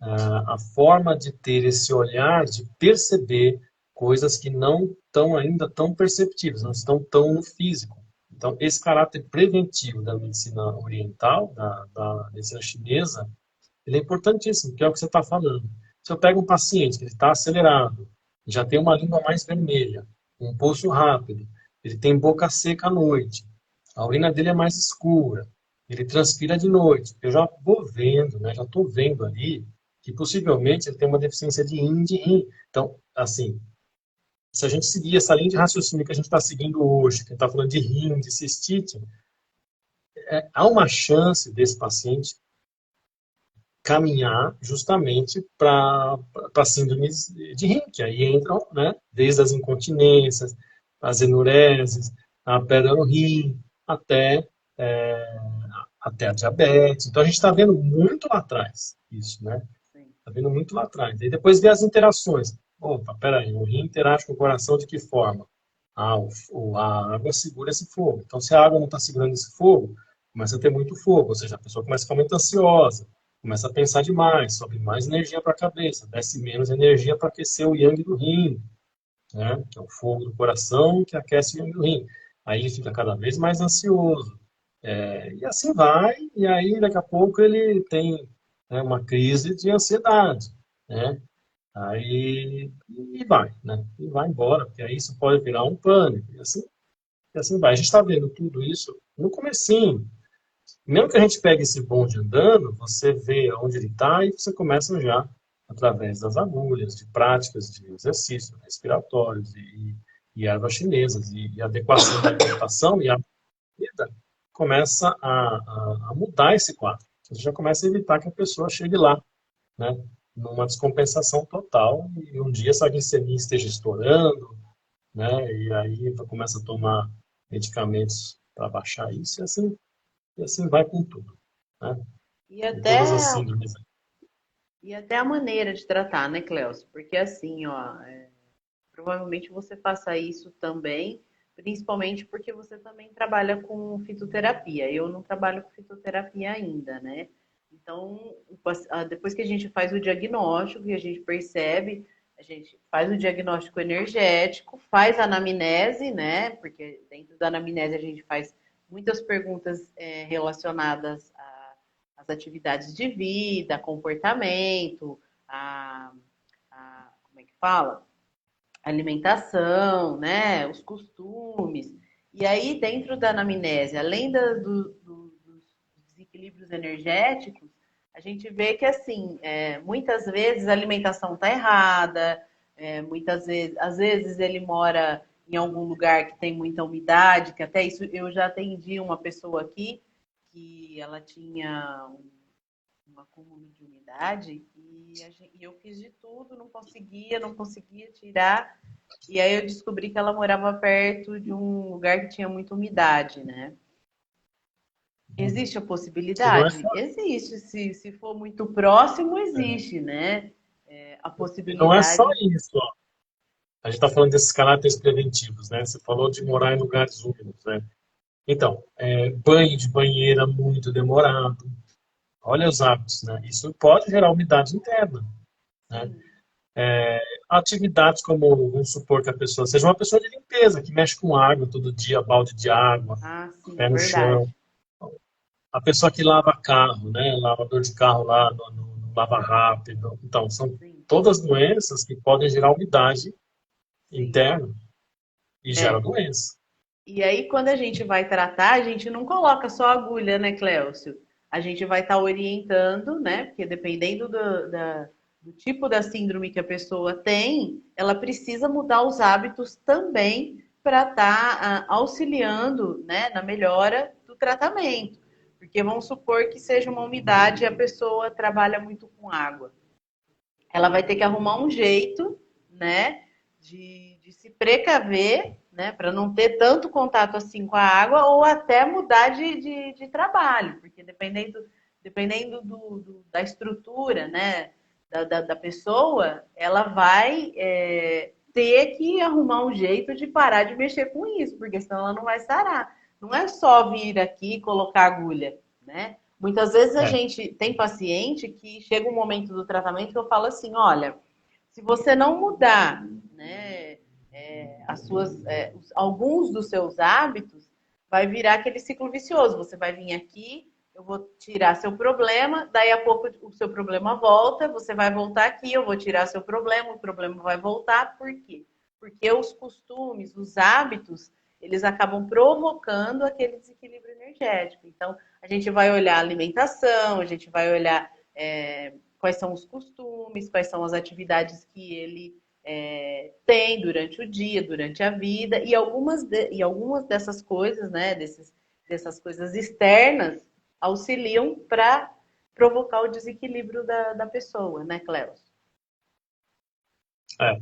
A forma de ter esse olhar, de perceber coisas que não estão ainda tão perceptíveis, não estão tão no físico. Então, esse caráter preventivo da medicina oriental, da medicina chinesa, ele é importantíssimo, que é o que você está falando. Se eu pego um paciente que está acelerado, já tem uma língua mais vermelha, um pulso rápido, ele tem boca seca à noite, a urina dele é mais escura, ele transpira de noite, eu já vou vendo, né, já estou vendo ali que possivelmente ele tem uma deficiência de yin, de rim. Então, assim, se a gente seguir essa linha de raciocínio que a gente está seguindo hoje, que a gente está falando de rim, de cistite, há uma chance desse paciente caminhar justamente para síndromes de rim, que aí entram, né, desde as incontinências, as enureses, a pedra no rim, até, é, até a diabetes. Então, a gente está vendo muito lá atrás isso, né? Sim. Está vendo muito lá atrás. E depois vê as interações. Opa, peraí, o rim interage com o coração de que forma? A água segura esse fogo. Então, se a água não está segurando esse fogo, começa a ter muito fogo, ou seja, a pessoa começa a ficar muito ansiosa, começa a pensar demais, sobe mais energia para a cabeça, desce menos energia para aquecer o yang do rim, né? Que é o fogo do coração que aquece o yang do rim. Aí ele fica cada vez mais ansioso. E assim vai, e aí daqui a pouco ele tem, né, uma crise de ansiedade, né? Aí e vai, né? E vai embora, porque aí isso pode virar um pânico, e assim vai. A gente está vendo tudo isso no comecinho. Mesmo que a gente pegue esse bonde andando, você vê onde ele está e você começa já, através das agulhas, de práticas de exercícios respiratórios e ervas chinesas, e adequação da alimentação e a vida, começa a mudar esse quadro. Você já começa a evitar que a pessoa chegue lá, né? Numa descompensação total, e um dia essa glicemia esteja estourando, né? E aí começa a tomar medicamentos para baixar isso, e assim vai com tudo, né? E Com até, todas as síndromes. e até a maneira de tratar, né, Cléus? Porque assim, ó, provavelmente você faça isso também, principalmente porque você também trabalha com fitoterapia. Eu não trabalho com fitoterapia ainda, né? Então, depois que a gente faz o diagnóstico e a gente percebe, a gente faz o diagnóstico energético, faz a anamnese, né? Porque dentro da anamnese a gente faz muitas perguntas relacionadas às atividades de vida, comportamento, como é que fala? Alimentação, né, os costumes. E aí, dentro da anamnese, além dos desequilíbrios energéticos, a gente vê que, assim, muitas vezes a alimentação está errada, muitas vezes, às vezes ele mora em algum lugar que tem muita umidade, que até isso eu já atendi uma pessoa aqui que ela tinha um acúmulo de umidade e eu fiz de tudo, não conseguia tirar. E aí eu descobri que ela morava perto de um lugar que tinha muita umidade, né? Existe a E não é possibilidade? só, Existe. Se for muito próximo, existe, né? A e não é só possibilidade. isso, ó. A gente está falando desses caráteres preventivos, né? Você falou de morar em lugares úmidos, né? Então, banho de banheira muito demorado. Olha os hábitos, né? Isso pode gerar umidade interna, né? Sim. Atividades como, vamos supor que a pessoa seja uma pessoa de limpeza, que mexe com água todo dia, balde de água, Ah, sim, pé no chão. verdade. A pessoa que lava carro, né? Lavador de carro lá no lava rápido. Então, são Sim, todas doenças que podem gerar umidade sim. interna e gera É. doença. E aí, quando a gente vai tratar, a gente não coloca só agulha, né, Cléucio? A gente vai estar orientando, né? Porque dependendo do tipo da síndrome que a pessoa tem, ela precisa mudar os hábitos também para estar auxiliando, né, na melhora do tratamento. Porque vamos supor que seja uma umidade e a pessoa trabalha muito com água. Ela vai ter que arrumar um jeito, né, de se precaver, né, para não ter tanto contato assim com a água ou até mudar de trabalho, porque dependendo da estrutura, né, da pessoa, ela vai ter que arrumar um jeito de parar de mexer com isso, porque senão ela não vai sarar. Não é só vir aqui e colocar agulha, né? Muitas vezes a É, gente tem paciente que chega um momento do tratamento que eu falo assim, olha, se você não mudar, né, alguns dos seus hábitos, vai virar aquele ciclo vicioso. Você vai vir aqui, eu vou tirar seu problema, daí a pouco o seu problema volta, você vai voltar aqui, eu vou tirar seu problema, o problema vai voltar. Por quê? Porque os costumes, os hábitos, eles acabam provocando aquele desequilíbrio energético. Então, a gente vai olhar a alimentação, a gente vai olhar quais são os costumes, quais são as atividades que ele tem durante o dia, durante a vida, e algumas dessas coisas, né, dessas coisas externas, auxiliam para provocar o desequilíbrio da pessoa, né, Cleus? é.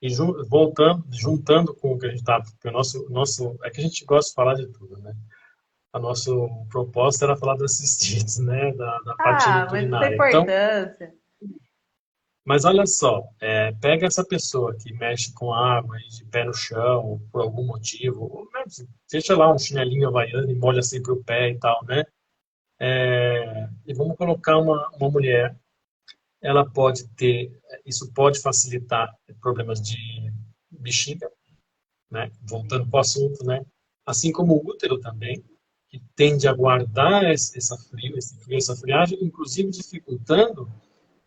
E voltando, juntando com o que a gente está, porque é que a gente gosta de falar de tudo, né? A nosso propósito era falar das cistites, né? Da parte Ah, mas não tem urinária. Então, importância. mas olha só, pega essa pessoa que mexe com água e de pé no chão, por algum motivo, ou mesmo, deixa lá um chinelinho havaiano e molha sempre o pé e tal, né? E vamos colocar uma mulher, ela pode ter, isso pode facilitar problemas de bexiga, né? Voltando para o assunto, né? Assim como o útero também, que tende a guardar esse frio, essa friagem, inclusive dificultando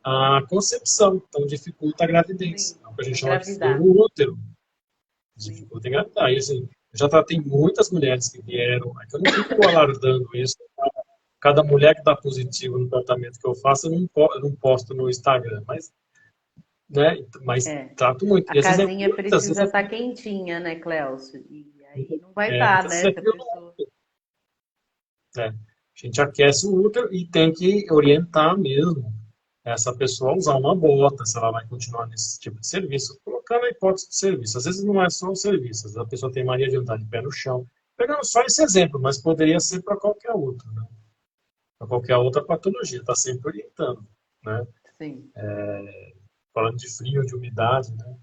a concepção, então dificulta a gravidez. Sim, É o que a gente chama de frio engravidar. no útero, Sim. dificulta engravidar. E assim, eu já tratei muitas mulheres que vieram, é que eu não fico alargando isso. Cada mulher que dá positivo no tratamento que eu faço, eu não posto no Instagram, mas É. trato muito. A E às vezes casinha muitas vezes precisa estar quentinha, né, Cleus? E aí não vai estar, muitas vezes né, é se a frio. pessoa... Né? A gente aquece o útero e tem que orientar mesmo essa pessoa a usar uma bota, se ela vai continuar nesse tipo de serviço, colocando a hipótese de serviço. Às vezes não é só o serviço, às vezes a pessoa tem mania de andar de pé no chão. Pegando só esse exemplo, mas poderia ser para qualquer outro, né? Para qualquer outra patologia, está sempre orientando, né? Sim. Falando de frio, de umidade, né?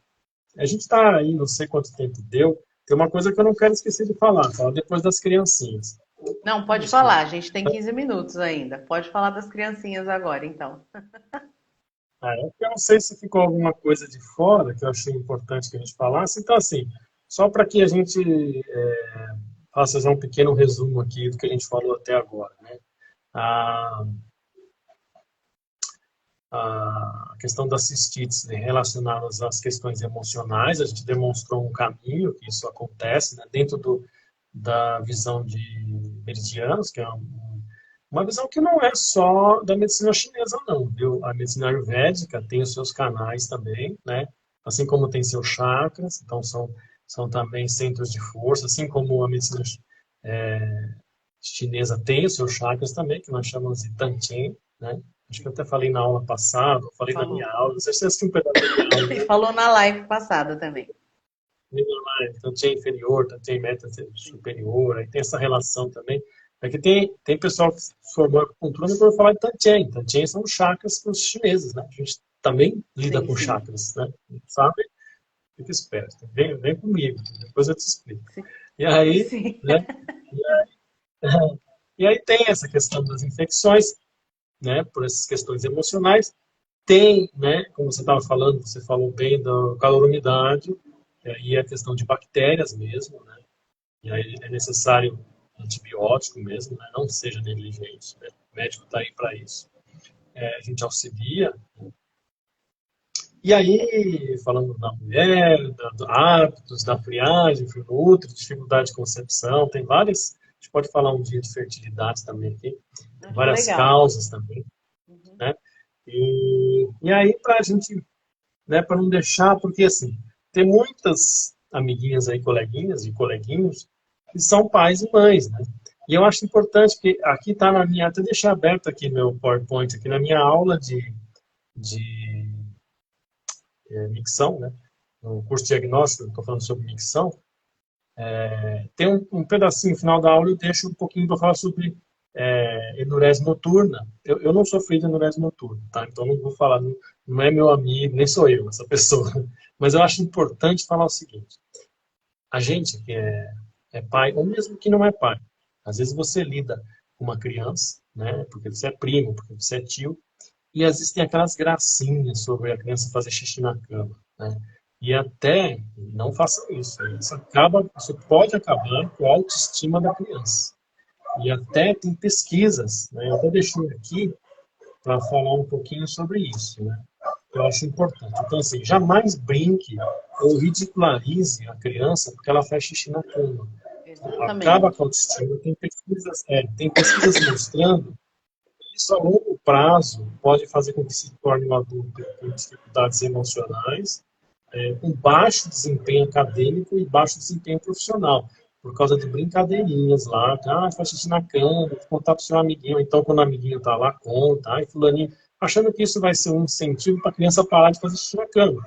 A gente está aí, não sei quanto tempo deu, tem uma coisa que eu não quero esquecer de falar, fala depois das criancinhas. Não, pode falar, a gente tem 15 minutos ainda. Pode falar das criancinhas agora, então. Eu não sei se ficou alguma coisa de fora que eu achei importante que a gente falasse. Então, assim, só para que a gente faça já um pequeno resumo aqui do que a gente falou até agora, né? A, a questão das cistites, né, relacionadas às questões emocionais, a gente demonstrou um caminho que isso acontece, né, dentro da visão de meridianos, que é uma visão que não é só da medicina chinesa, não, viu? A medicina ayurvédica tem os seus canais também, né? Assim como tem seus chakras, então são também centros de força, assim como a medicina é, chinesa tem os seus chakras também, que nós chamamos de Tanchen, né? Acho que eu até falei na aula passada, eu falei na minha Falou. aula, não sei se você assistiu um pedaço da minha aula, E né? falou na live passada também. Tanto inferior, tanto meta Sim. superior, aí tem essa relação também. É que tem pessoal que se formou em acupuntura, não pode falar de Tantien. Tantien são os chakras para os chineses, né? A gente também lida Sim, com sim. chakras, né? Sabe? Fica esperto. Vem comigo, depois eu te explico. Sim. E aí, Sim. né? E aí tem essa questão das infecções, né? Por essas questões emocionais. Tem, né? Como você estava falando, você falou bem da calor-umidade, e aí a questão de bactérias mesmo, né? E aí é necessário antibiótico mesmo, né? Não seja negligente, né? O médico está aí para isso. A gente auxilia. E aí, falando da mulher, dos hábitos, da friagem, frio no útero, dificuldade de concepção, tem várias. A gente pode falar um dia de fertilidade também aqui, tem Acho várias legal. causas também, Uhum. né? E aí, para a gente, né, para não deixar, porque assim, tem muitas amiguinhas aí, coleguinhas e coleguinhos, que são pais e mães, né? E eu acho importante que aqui está na minha, até deixar aberto aqui meu PowerPoint, aqui na minha aula de micção, né? No curso de diagnóstico, estou falando sobre micção, tem um pedacinho no final da aula, eu deixo um pouquinho para falar sobre enurese noturna. Eu não sofri de enurese noturna, tá? Então não vou falar, não é meu amigo, nem sou eu essa pessoa. Mas eu acho importante falar o seguinte: a gente que é pai, ou mesmo que não é pai, às vezes você lida com uma criança, né? Porque você é primo, porque você é tio, e às vezes tem aquelas gracinhas sobre a criança fazer xixi na cama, né? E até, não façam isso, isso pode acabar com a autoestima da criança. E até tem pesquisas, né? Eu até deixei aqui para falar um pouquinho sobre isso, né? Eu acho importante. Então, assim, jamais brinque ou ridicularize a criança porque ela faz xixi na cama. Acaba com Exatamente. a autoestima. Tem pesquisas mostrando que isso a longo prazo pode fazer com que se torne um adulto com dificuldades emocionais, com baixo desempenho acadêmico e baixo desempenho profissional, por causa de brincadeirinhas lá, faz xixi na cama, vou contar para o seu amiguinho, então quando o amiguinho está lá, conta, fulaninho, achando que isso vai ser um incentivo para a criança parar de fazer xixi na cama,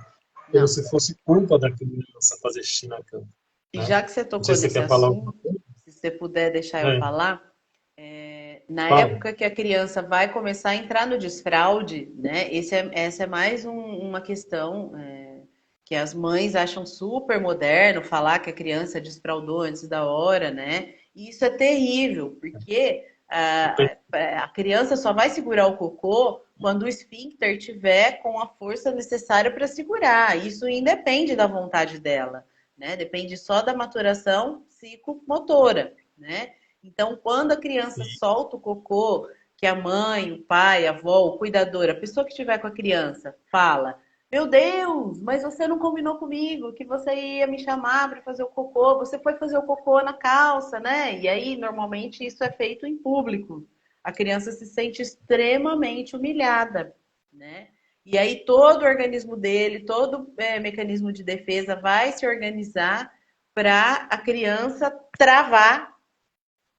como Não. se fosse culpa da criança fazer xixi na cama. E Né? já que você Não sei tocou se você nesse quer falar alguma assunto, coisa. se você puder deixar eu É, falar, na fala. época que a criança vai começar a entrar no desfraude, né? Essa é mais uma questão que as mães acham super moderno falar que a criança desfraudou antes da hora, né? E isso é terrível, porque a criança só vai segurar o cocô quando o esfíncter tiver com a força necessária para segurar. Isso independe da vontade dela, né? Depende só da maturação psicomotora, né? Então, quando a criança Sim. solta o cocô, que a mãe, o pai, a avó, o cuidador, a pessoa que estiver com a criança, fala: Meu Deus, mas você não combinou comigo que você ia me chamar para fazer o cocô, você foi fazer o cocô na calça, né? E aí, normalmente, isso é feito em público. A criança se sente extremamente humilhada, né? E aí, todo o organismo dele, todo mecanismo de defesa vai se organizar para a criança travar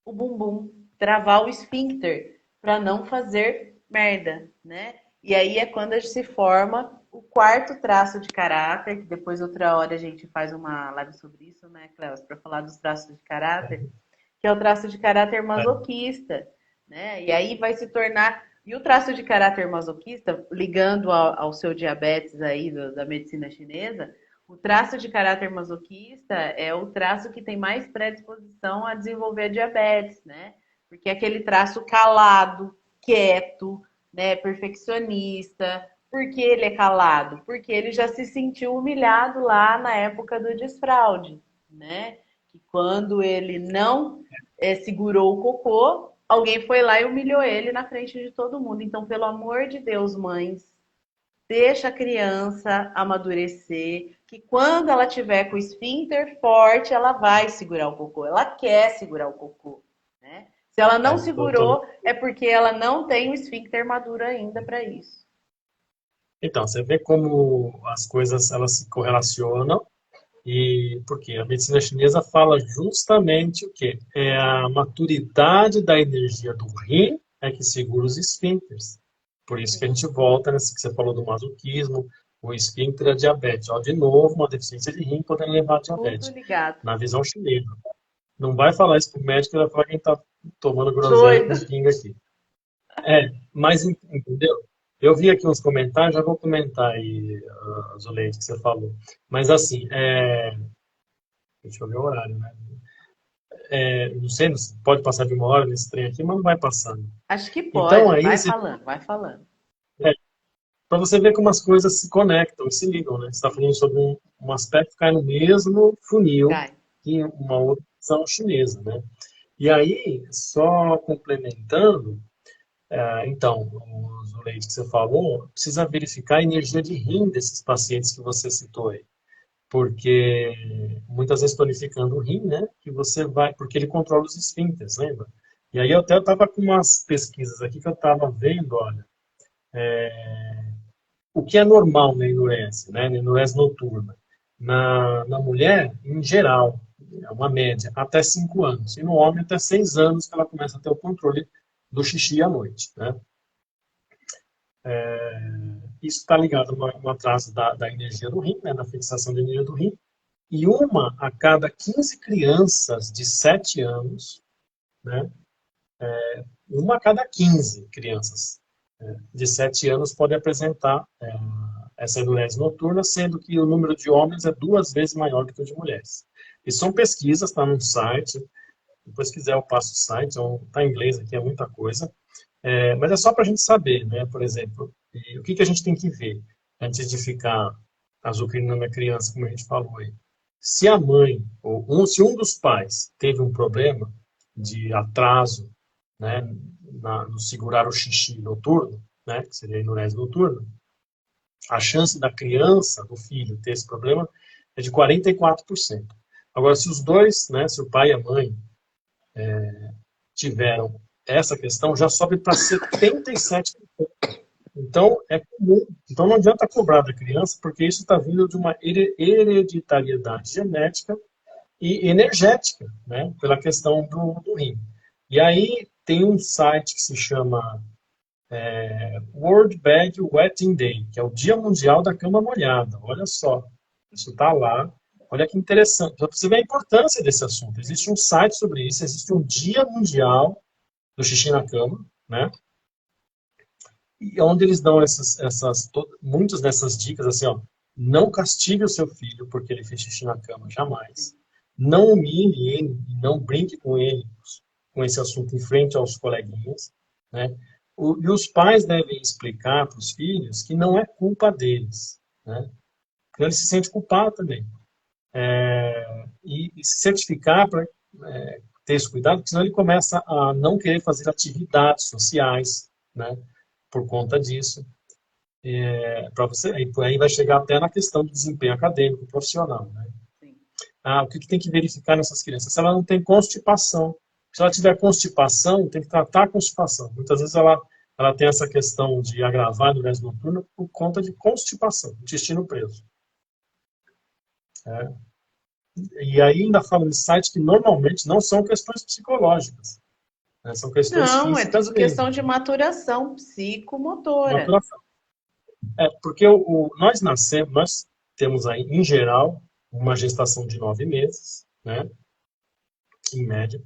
o bumbum, travar o esfíncter, para não fazer merda, né? E aí é quando a gente se forma o quarto traço de caráter, que depois outra hora a gente faz uma live sobre isso, né, Cleus, para falar dos traços de caráter, que é o traço de caráter É, masoquista, né? E aí vai se tornar e o traço de caráter masoquista, ligando ao seu diabetes aí da medicina chinesa, o traço de caráter masoquista é o traço que tem mais predisposição a desenvolver a diabetes, né? Porque é aquele traço calado, quieto, né, perfeccionista. Por que ele é calado? Porque ele já se sentiu humilhado lá na época do desfraude, né? Que quando ele não segurou o cocô, alguém foi lá e humilhou ele na frente de todo mundo. Então, pelo amor de Deus, mães, deixa a criança amadurecer, que quando ela tiver com o esfíncter forte, ela vai segurar o cocô. Ela quer segurar o cocô, né? Se ela não tô. segurou, é porque ela não tem o esfíncter maduro ainda para isso. Então, você vê como as coisas elas se correlacionam. E porque a medicina chinesa fala justamente o quê? É a maturidade da energia do rim é que segura os esfíncteres. Por isso que a Sim, gente volta nesse que você falou do masoquismo, o esfíncter é diabetes. Ó, de novo, uma deficiência de rim podendo levar a tudo diabetes, ligado. na visão chinesa. Não vai falar isso para o médico, ele vai falar quem está tomando groselha Doido. com pinga aqui. Mas entendeu? Eu vi aqui uns comentários, já vou comentar aí, Zuleide, que você falou. Mas assim, deixa eu ver o horário, né? Não sei, se pode passar de uma hora nesse trem aqui, mas não vai passando. Acho que Então, pode. aí, Vai falando, vai falando. para você ver como as coisas se conectam e se ligam, né? Você está falando sobre um aspecto que cai no mesmo funil Cai. que uma outra visão chinesa, né? E aí, só complementando, então, o leite que você falou, precisa verificar a energia de rim desses pacientes que você citou aí. Porque muitas vezes tonificando o rim, né? Que você vai, porque ele controla os esfíncteres, lembra? E aí eu até estava com umas pesquisas aqui que eu estava vendo, olha, o que é normal na enurese, né? Na enurese noturna. Na mulher, em geral, é uma média, até 5 anos. E no homem, até 6 anos que ela começa a ter o controle do xixi à noite, né? Isso está ligado no atraso da energia do rim, né? Da fixação da energia do rim. E uma a cada 15 crianças de 7 anos, né, uma a cada 15 crianças de 7 anos pode apresentar essa enurese noturna, sendo que o número de homens é 2 vezes maior do que o de mulheres. E são pesquisas, está num site, depois se quiser eu passo o site, está em inglês aqui, é muita coisa, mas é só para a gente saber, né, por exemplo, o que a gente tem que ver antes de ficar azucrinando a criança, como a gente falou aí. Se a mãe, se um dos pais teve um problema de atraso, né, no segurar o xixi noturno, né, que seria a enurese noturna, a chance da criança, do filho, ter esse problema é de 44%. Agora, se os dois, né, se o pai e a mãe tiveram essa questão, já sobe para 77%. Então, é comum. Então, não adianta cobrar da criança, porque isso está vindo de uma hereditariedade genética e energética, né, pela questão do rim. E aí, tem um site que se chama World Bed Wetting Day, que é o Dia Mundial da Cama Molhada. Olha só, isso está lá. Olha que interessante. Para você ver a importância desse assunto. Existe um site sobre isso, existe um Dia Mundial do Xixi na Cama, né? E onde eles dão muitas dessas dicas, assim, ó, não castigue o seu filho porque ele fez xixi na cama, jamais. Não humilhe ele, não brinque com ele, com esse assunto em frente aos coleguinhas, né? E os pais devem explicar para os filhos que não é culpa deles, né? Porque ele se sente culpado também. E se certificar para ter esse cuidado, porque senão ele começa a não querer fazer atividades sociais, né? Por conta disso. Para você, aí vai chegar até na questão do desempenho acadêmico, profissional, né? O que tem que verificar nessas crianças? Se ela não tem constipação. Se ela tiver constipação, tem que tratar a constipação. Muitas vezes ela tem essa questão de agravar a enurese noturna por conta de constipação, intestino preso. E aí ainda falo nesse site que normalmente não são questões psicológicas, né? São questões Não, é físicas tudo mesmo. questão de maturação psicomotora. Maturação. Porque nós temos aí, em geral, uma gestação de 9 meses, né? Em média.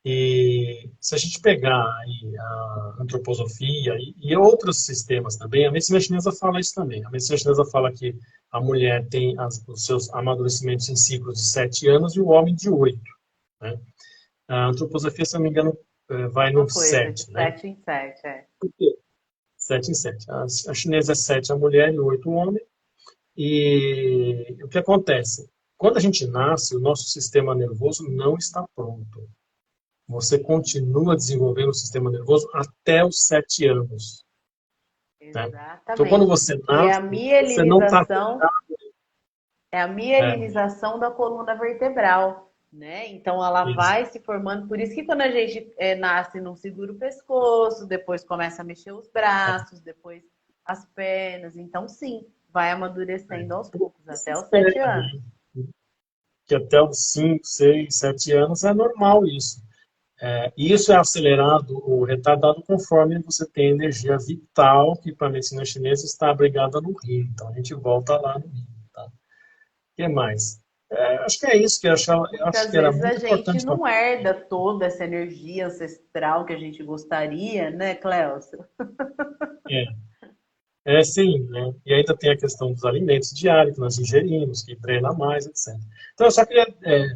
E se a gente pegar aí a antroposofia e outros sistemas também, a medicina chinesa fala isso também. A medicina chinesa fala que a mulher tem os seus amadurecimentos em ciclos de 7 anos e o homem de 8. Né? A antroposofia, se não me engano, vai no 7. Né? 7 em 7, Por quê? 7 em 7. A chinesa é 7 a mulher e 8 o homem. E o que acontece? Quando a gente nasce, o nosso sistema nervoso não está pronto. Você continua desenvolvendo o sistema nervoso até os 7 anos. Né? Então, quando você nasce, você não está... É a mielinização da coluna vertebral, né? Então, ela vai se formando. Por isso que quando a gente nasce, não segura o pescoço, depois começa a mexer os braços, depois as pernas. Então, sim, vai amadurecendo aos poucos, até os 7 anos. Que até os 5, 6, 7 anos é normal isso. E isso é acelerado ou retardado conforme você tem energia vital, que para a medicina chinesa está abrigada no rim. Então, a gente volta lá no rim. Tá? O que mais? Acho que é isso que eu acho que era muito importante. Às vezes a gente não herda toda essa energia ancestral que a gente gostaria, né, Cléucio? Sim, né? E ainda tem a questão dos alimentos diários que nós ingerimos, que treina mais, etc. Então, eu só queria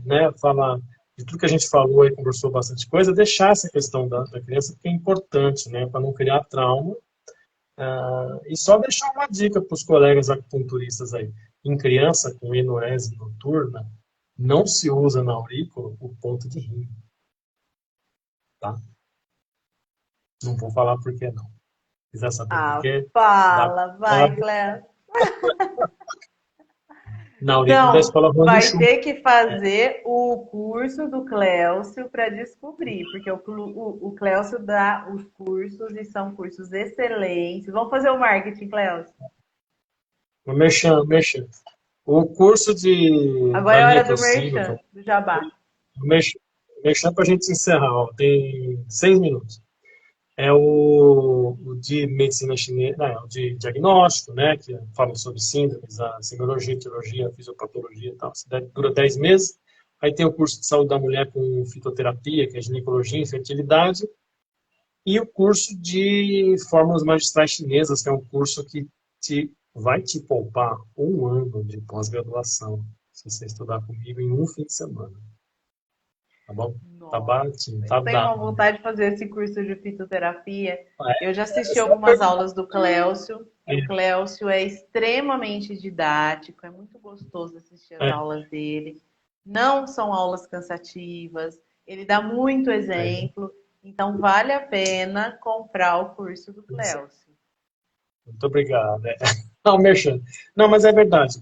né, falar de tudo que a gente falou e conversou bastante coisa, deixar essa questão da criança, porque é importante, né, para não criar trauma. E só deixar uma dica para os colegas acupunturistas aí. Em criança com enurese noturna, não se usa na aurícula o ponto de rim. Tá? Não vou falar por que não. Se quiser saber por quê? Fala, vai, Cléo. Na aurícula da escola vai ter que fazer o curso do Cléucio para descobrir, porque o Cléucio dá os cursos e são cursos excelentes. Vamos fazer o marketing, Cléucio. Merchan. O curso de... Agora é a hora do merchan, do jabá. Merchan para a gente encerrar, ó, tem 6 minutos. É o de medicina chinesa, o de diagnóstico, né, que fala sobre síndromes, a semiologia, etiologia, a fisiopatologia e tal. Dura 10 meses. Aí tem o curso de saúde da mulher com fitoterapia, que é ginecologia e fertilidade, e o curso de fórmulas magistrais chinesas, que é um curso que vai te poupar 1 ano de pós-graduação, se você estudar comigo em um fim de semana. Tá bom? Tá Nossa, baratinho, eu tá tenho uma dado. vontade de fazer esse curso de fitoterapia. Eu já assisti Você vai algumas perguntar. aulas do Cléucio, e o É, Cléucio é extremamente didático, é muito gostoso assistir as é, aulas dele. Não são aulas cansativas, ele dá muito é, exemplo, então vale a pena comprar o curso do isso. Cléucio. Muito obrigado. Não, Merchan. Não, mas é verdade.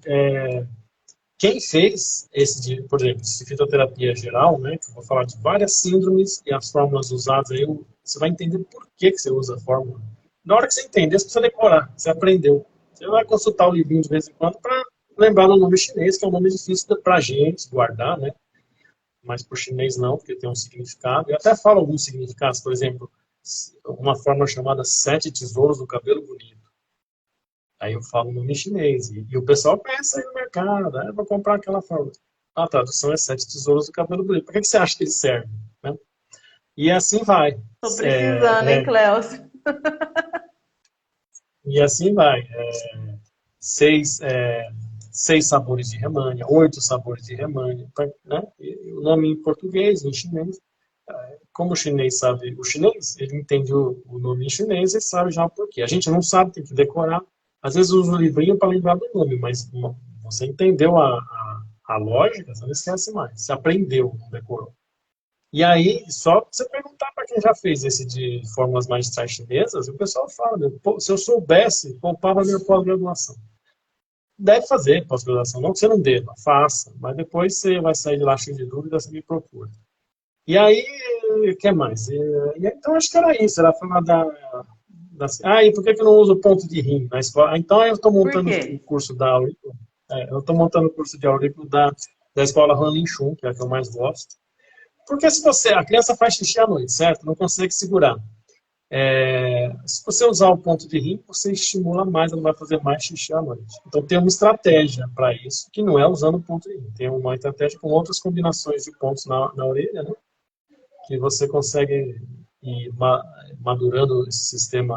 Quem fez esse, por exemplo, esse fitoterapia geral, né, que eu vou falar de várias síndromes e as fórmulas usadas aí, você vai entender por que você usa a fórmula. Na hora que você entender, você precisa decorar, você aprendeu. Você vai consultar o livrinho de vez em quando para lembrar do nome chinês, que é um nome difícil para a gente guardar, né? Mas para o chinês não, porque tem um significado. Eu até falo alguns significados, por exemplo, uma fórmula chamada Sete Tesouros do Cabelo Bonito. Aí eu falo o nome chinês. E o pessoal pensa aí no mercado, vou comprar aquela fórmula. A tradução é Sete Tesouros do Cabelo Bonito. Para que você acha que ele serve? Né? E assim vai. Tô precisando, É, hein, é, Cléucio? e assim vai. Seis, seis sabores de remanha, 8 sabores de remanha. Né? E o nome em português, em chinês. Como o chinês sabe, o chinês, ele entende o nome em chinês e sabe já o porquê. A gente não sabe, tem que decorar. Às vezes usa o livrinho para lembrar do nome, mas você entendeu a lógica, você não esquece mais. Você aprendeu, não decorou. E aí, só você perguntar para quem já fez esse de fórmulas magistrais chinesas, o pessoal fala, meu, pô, se eu soubesse, poupava minha pós-graduação. Deve fazer pós-graduação, não que você não deva, faça, mas depois você vai sair de lá cheio de dúvidas, você me procura. E aí, o que mais? Então, acho que era isso. Era falar e por que eu não uso ponto de rim na escola? Então, eu estou Por montando quê? o curso da Aurícula. Eu estou montando o curso de Aurícula da escola Hanlin Chun, que é a que eu mais gosto. Porque se a criança faz xixi à noite, certo? Não consegue segurar. Se você usar o ponto de rim, você estimula mais, ela vai fazer mais xixi à noite. Então, tem uma estratégia para isso, que não é usando o ponto de rim. Tem uma estratégia com outras combinações de pontos na orelha, né? Que você consegue ir madurando esse sistema,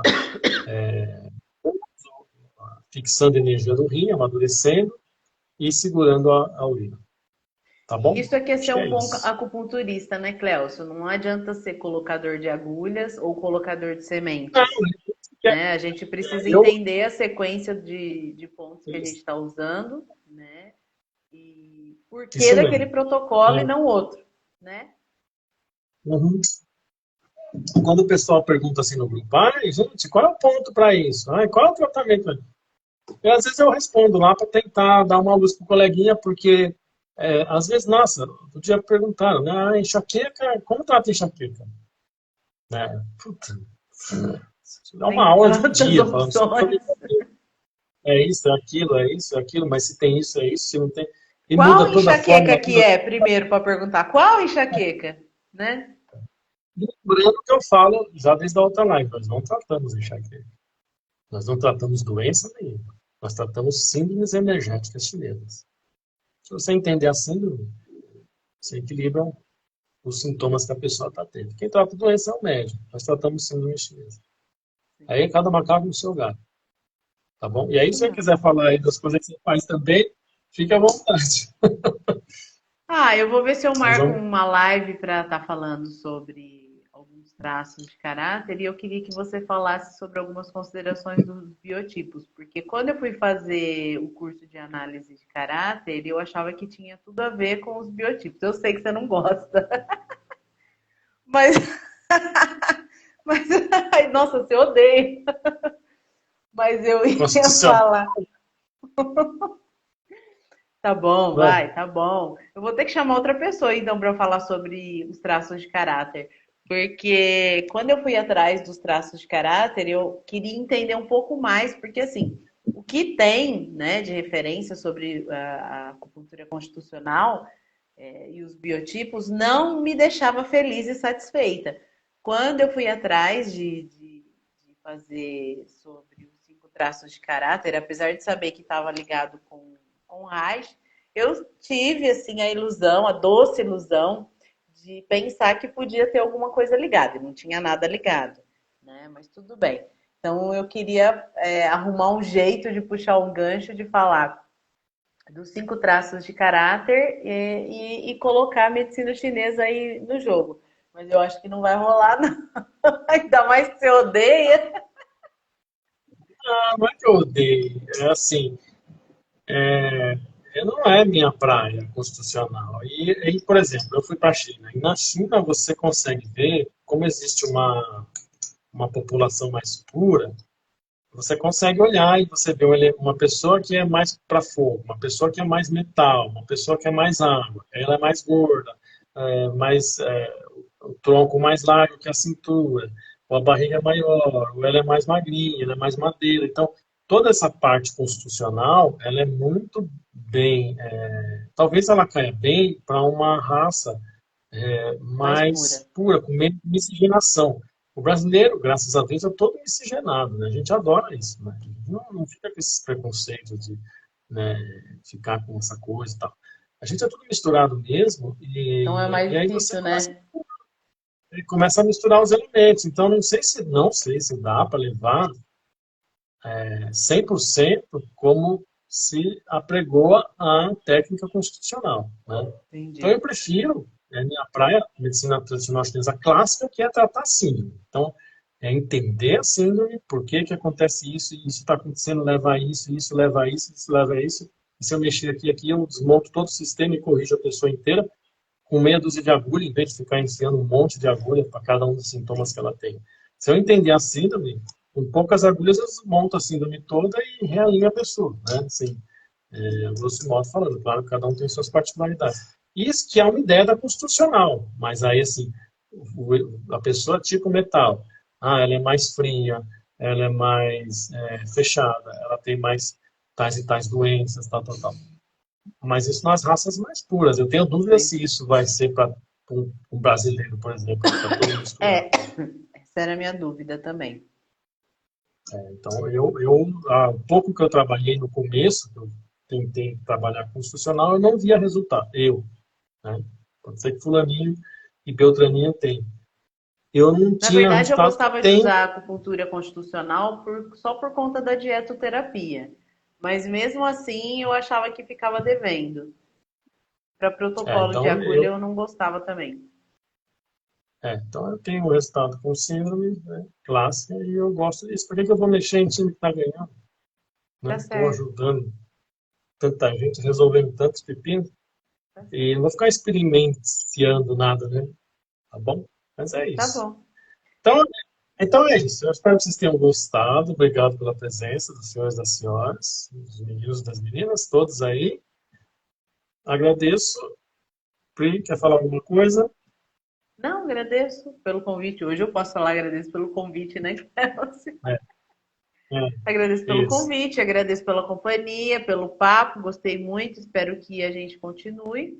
fixando a energia do rim, amadurecendo e segurando a urina. Tá bom? Isso aqui é Acho ser que é um bom isso. acupunturista, né, Cléucio? Não adianta ser colocador de agulhas ou colocador de Não, sementes, né? A gente precisa eu, entender a sequência de pontos que a gente isso, está usando, né? E por que isso daquele mesmo. protocolo e É, não outro, né? uhum. Quando o pessoal pergunta assim no grupo, gente, qual é o ponto para isso? Qual é o tratamento? Às vezes eu respondo lá para tentar dar uma luz pro coleguinha, porque às vezes, nossa, outro dia perguntaram, né? Enxaqueca, como trata enxaqueca? Né? Puta, dá uma Tem aula de um tantas dia falando sobre opções. enxaqueca. É isso, é aquilo, mas se tem isso, é isso, se não tem. E Qual muda toda a enxaqueca fórmula, que toda. é, primeiro, para perguntar? Qual enxaqueca, né? Lembrando que eu falo já desde a outra live, nós não tratamos enxaqueca. Nós não tratamos doença nenhuma. Nós tratamos síndromes energéticas chinesas. Se você entender a síndrome, você equilibra os sintomas que a pessoa está tendo. Quem trata doença é o médico. Nós tratamos síndrome chinesa. Aí cada macaco no seu gato. Tá bom? E aí, se Isso você mesmo. quiser falar aí das coisas que você faz também, fique à vontade. Ah, eu vou ver se eu Nós marco vamos. uma live para estar falando sobre alguns traços de caráter e eu queria que você falasse sobre algumas considerações dos biotipos, porque quando eu fui fazer o curso de análise de caráter, eu achava que tinha tudo a ver com os biotipos. Eu sei que você não gosta, mas, mas ai, nossa, você odeia, mas eu ia Constitucional. falar. Tá bom, Vamos. vai, tá bom. Eu vou ter que chamar outra pessoa então para falar sobre os traços de caráter, porque quando eu fui atrás dos traços de caráter, eu queria entender um pouco mais, porque assim, o que tem, né, de referência sobre a acupuntura constitucional e os biotipos não me deixava feliz e satisfeita. Quando eu fui atrás de fazer sobre os 5 traços de caráter, apesar de saber que estava ligado com Reich, Eu tive, assim, a ilusão, a doce ilusão de pensar que podia ter alguma coisa ligada, e não tinha nada ligado, né? Mas tudo bem. Então, eu queria arrumar um jeito de puxar um gancho, de falar dos 5 traços de caráter e colocar a medicina chinesa aí no jogo. Mas eu acho que não vai rolar, não. Ainda mais que você odeia. Ah, não é que eu odeio, é assim, não é minha praia constitucional. Por exemplo, eu fui para a China, e na China você consegue ver como existe uma população mais pura. Você consegue olhar e você vê uma pessoa que é mais para fogo, uma pessoa que é mais metal, uma pessoa que é mais água, ela é mais gorda, o tronco mais largo que a cintura, ou a barriga é maior, ou ela é mais magrinha, ela é mais madeira. Então, toda essa parte constitucional, ela é muito bem, talvez ela caia bem para uma raça Mais pura. mais pura, com menos miscigenação. O brasileiro, graças a Deus, é todo miscigenado, né? A gente adora isso, né? A gente não fica com esses preconceitos de, né, ficar com essa coisa e tal. A gente é tudo misturado mesmo Então é mais e aí você difícil, né? começa a misturar os elementos. Então, não sei se dá para levar 100% como se apregoa a técnica constitucional, né? Então, eu Entendi. prefiro, minha praia, medicina tradicional chinesa clássica, que é tratar a síndrome. Então, é entender a síndrome, por que que acontece isso está acontecendo, leva a isso, isso leva a isso, isso leva a isso. E se eu mexer aqui, eu desmonto todo o sistema e corrijo a pessoa inteira com meia dúzia de agulha, em vez de ficar enfiando um monte de agulha para cada um dos sintomas que ela tem. Se eu entender a síndrome, com poucas agulhas eu desmonto a síndrome toda e realinho a pessoa, né? Assim, grosso modo falando, claro que cada um tem suas particularidades. Isso que é uma ideia da constitucional, mas aí, assim, a pessoa tipo metal, ela é mais fria, ela é mais fechada, ela tem mais tais e tais doenças, tal, tal, tal. Mas isso nas raças mais puras. Eu tenho dúvida se Entendi. isso vai ser para um brasileiro, por exemplo, que está todo misturado. É, essa era a minha dúvida também. Então, há pouco que eu trabalhei no começo, eu tentei trabalhar constitucional, eu não via resultado. Né? Pode ser que fulaninho e beltraninho tem. Eu não Na tinha verdade, eu resultado. gostava de Tem, usar a acupuntura constitucional só por conta da dietoterapia. Mas mesmo assim, eu achava que ficava devendo. Para protocolo de então agulha, eu não gostava também. então eu tenho o resultado com síndrome, né, clássica e eu gosto disso. Por que que eu vou mexer em time que está ganhando? Tá Né? Estou certo. ajudando tanta gente, resolvendo tantos pepinos. Tá E certo. não vou ficar experienciando nada, né? Tá bom? Mas é Tá isso. bom. Então, então é isso. Eu espero que vocês tenham gostado. Obrigado pela presença dos senhores e das senhoras, dos meninos e das meninas, todos aí. Agradeço. Pri, quer falar alguma coisa? Não, agradeço pelo convite. Hoje eu posso falar agradeço pelo convite, né, Kelsey? É, é, Agradeço pelo isso. convite, agradeço pela companhia, pelo papo, gostei muito, espero que a gente continue,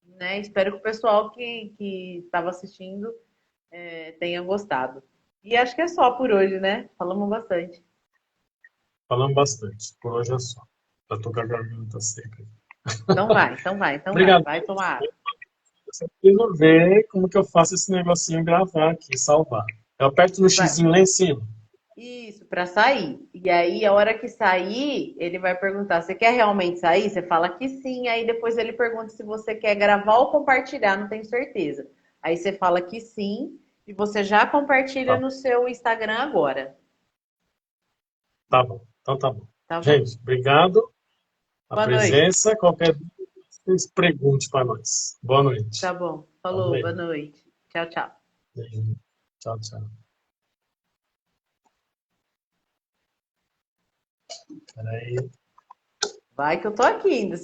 né? Espero que o pessoal que estava assistindo tenha gostado. E acho que é só por hoje, né? Falamos bastante. Falamos bastante. Por hoje é só. Já tô com a garganta seca. Então vai, então vai, então vai. Obrigado. Vai tomar água. Eu só preciso ver como que eu faço esse negocinho gravar aqui, salvar. Eu aperto no Vai. xizinho lá em cima. Isso, para sair. E aí, a hora que sair, ele vai perguntar: você quer realmente sair? Você fala que sim. Aí depois ele pergunta se você quer gravar ou compartilhar, não tenho certeza. Aí você fala que sim e você já compartilha Tá, no seu Instagram agora. tá bom. Então tá bom. Tá bom? Gente, obrigado. A Boa noite. presença. Qualquer dúvida, vocês pergunte para nós. Boa Tá noite. bom. Vamos Falou, aí. boa noite. Tchau, tchau. Beijo. Tchau, tchau. Peraí. Vai que eu tô aqui ainda.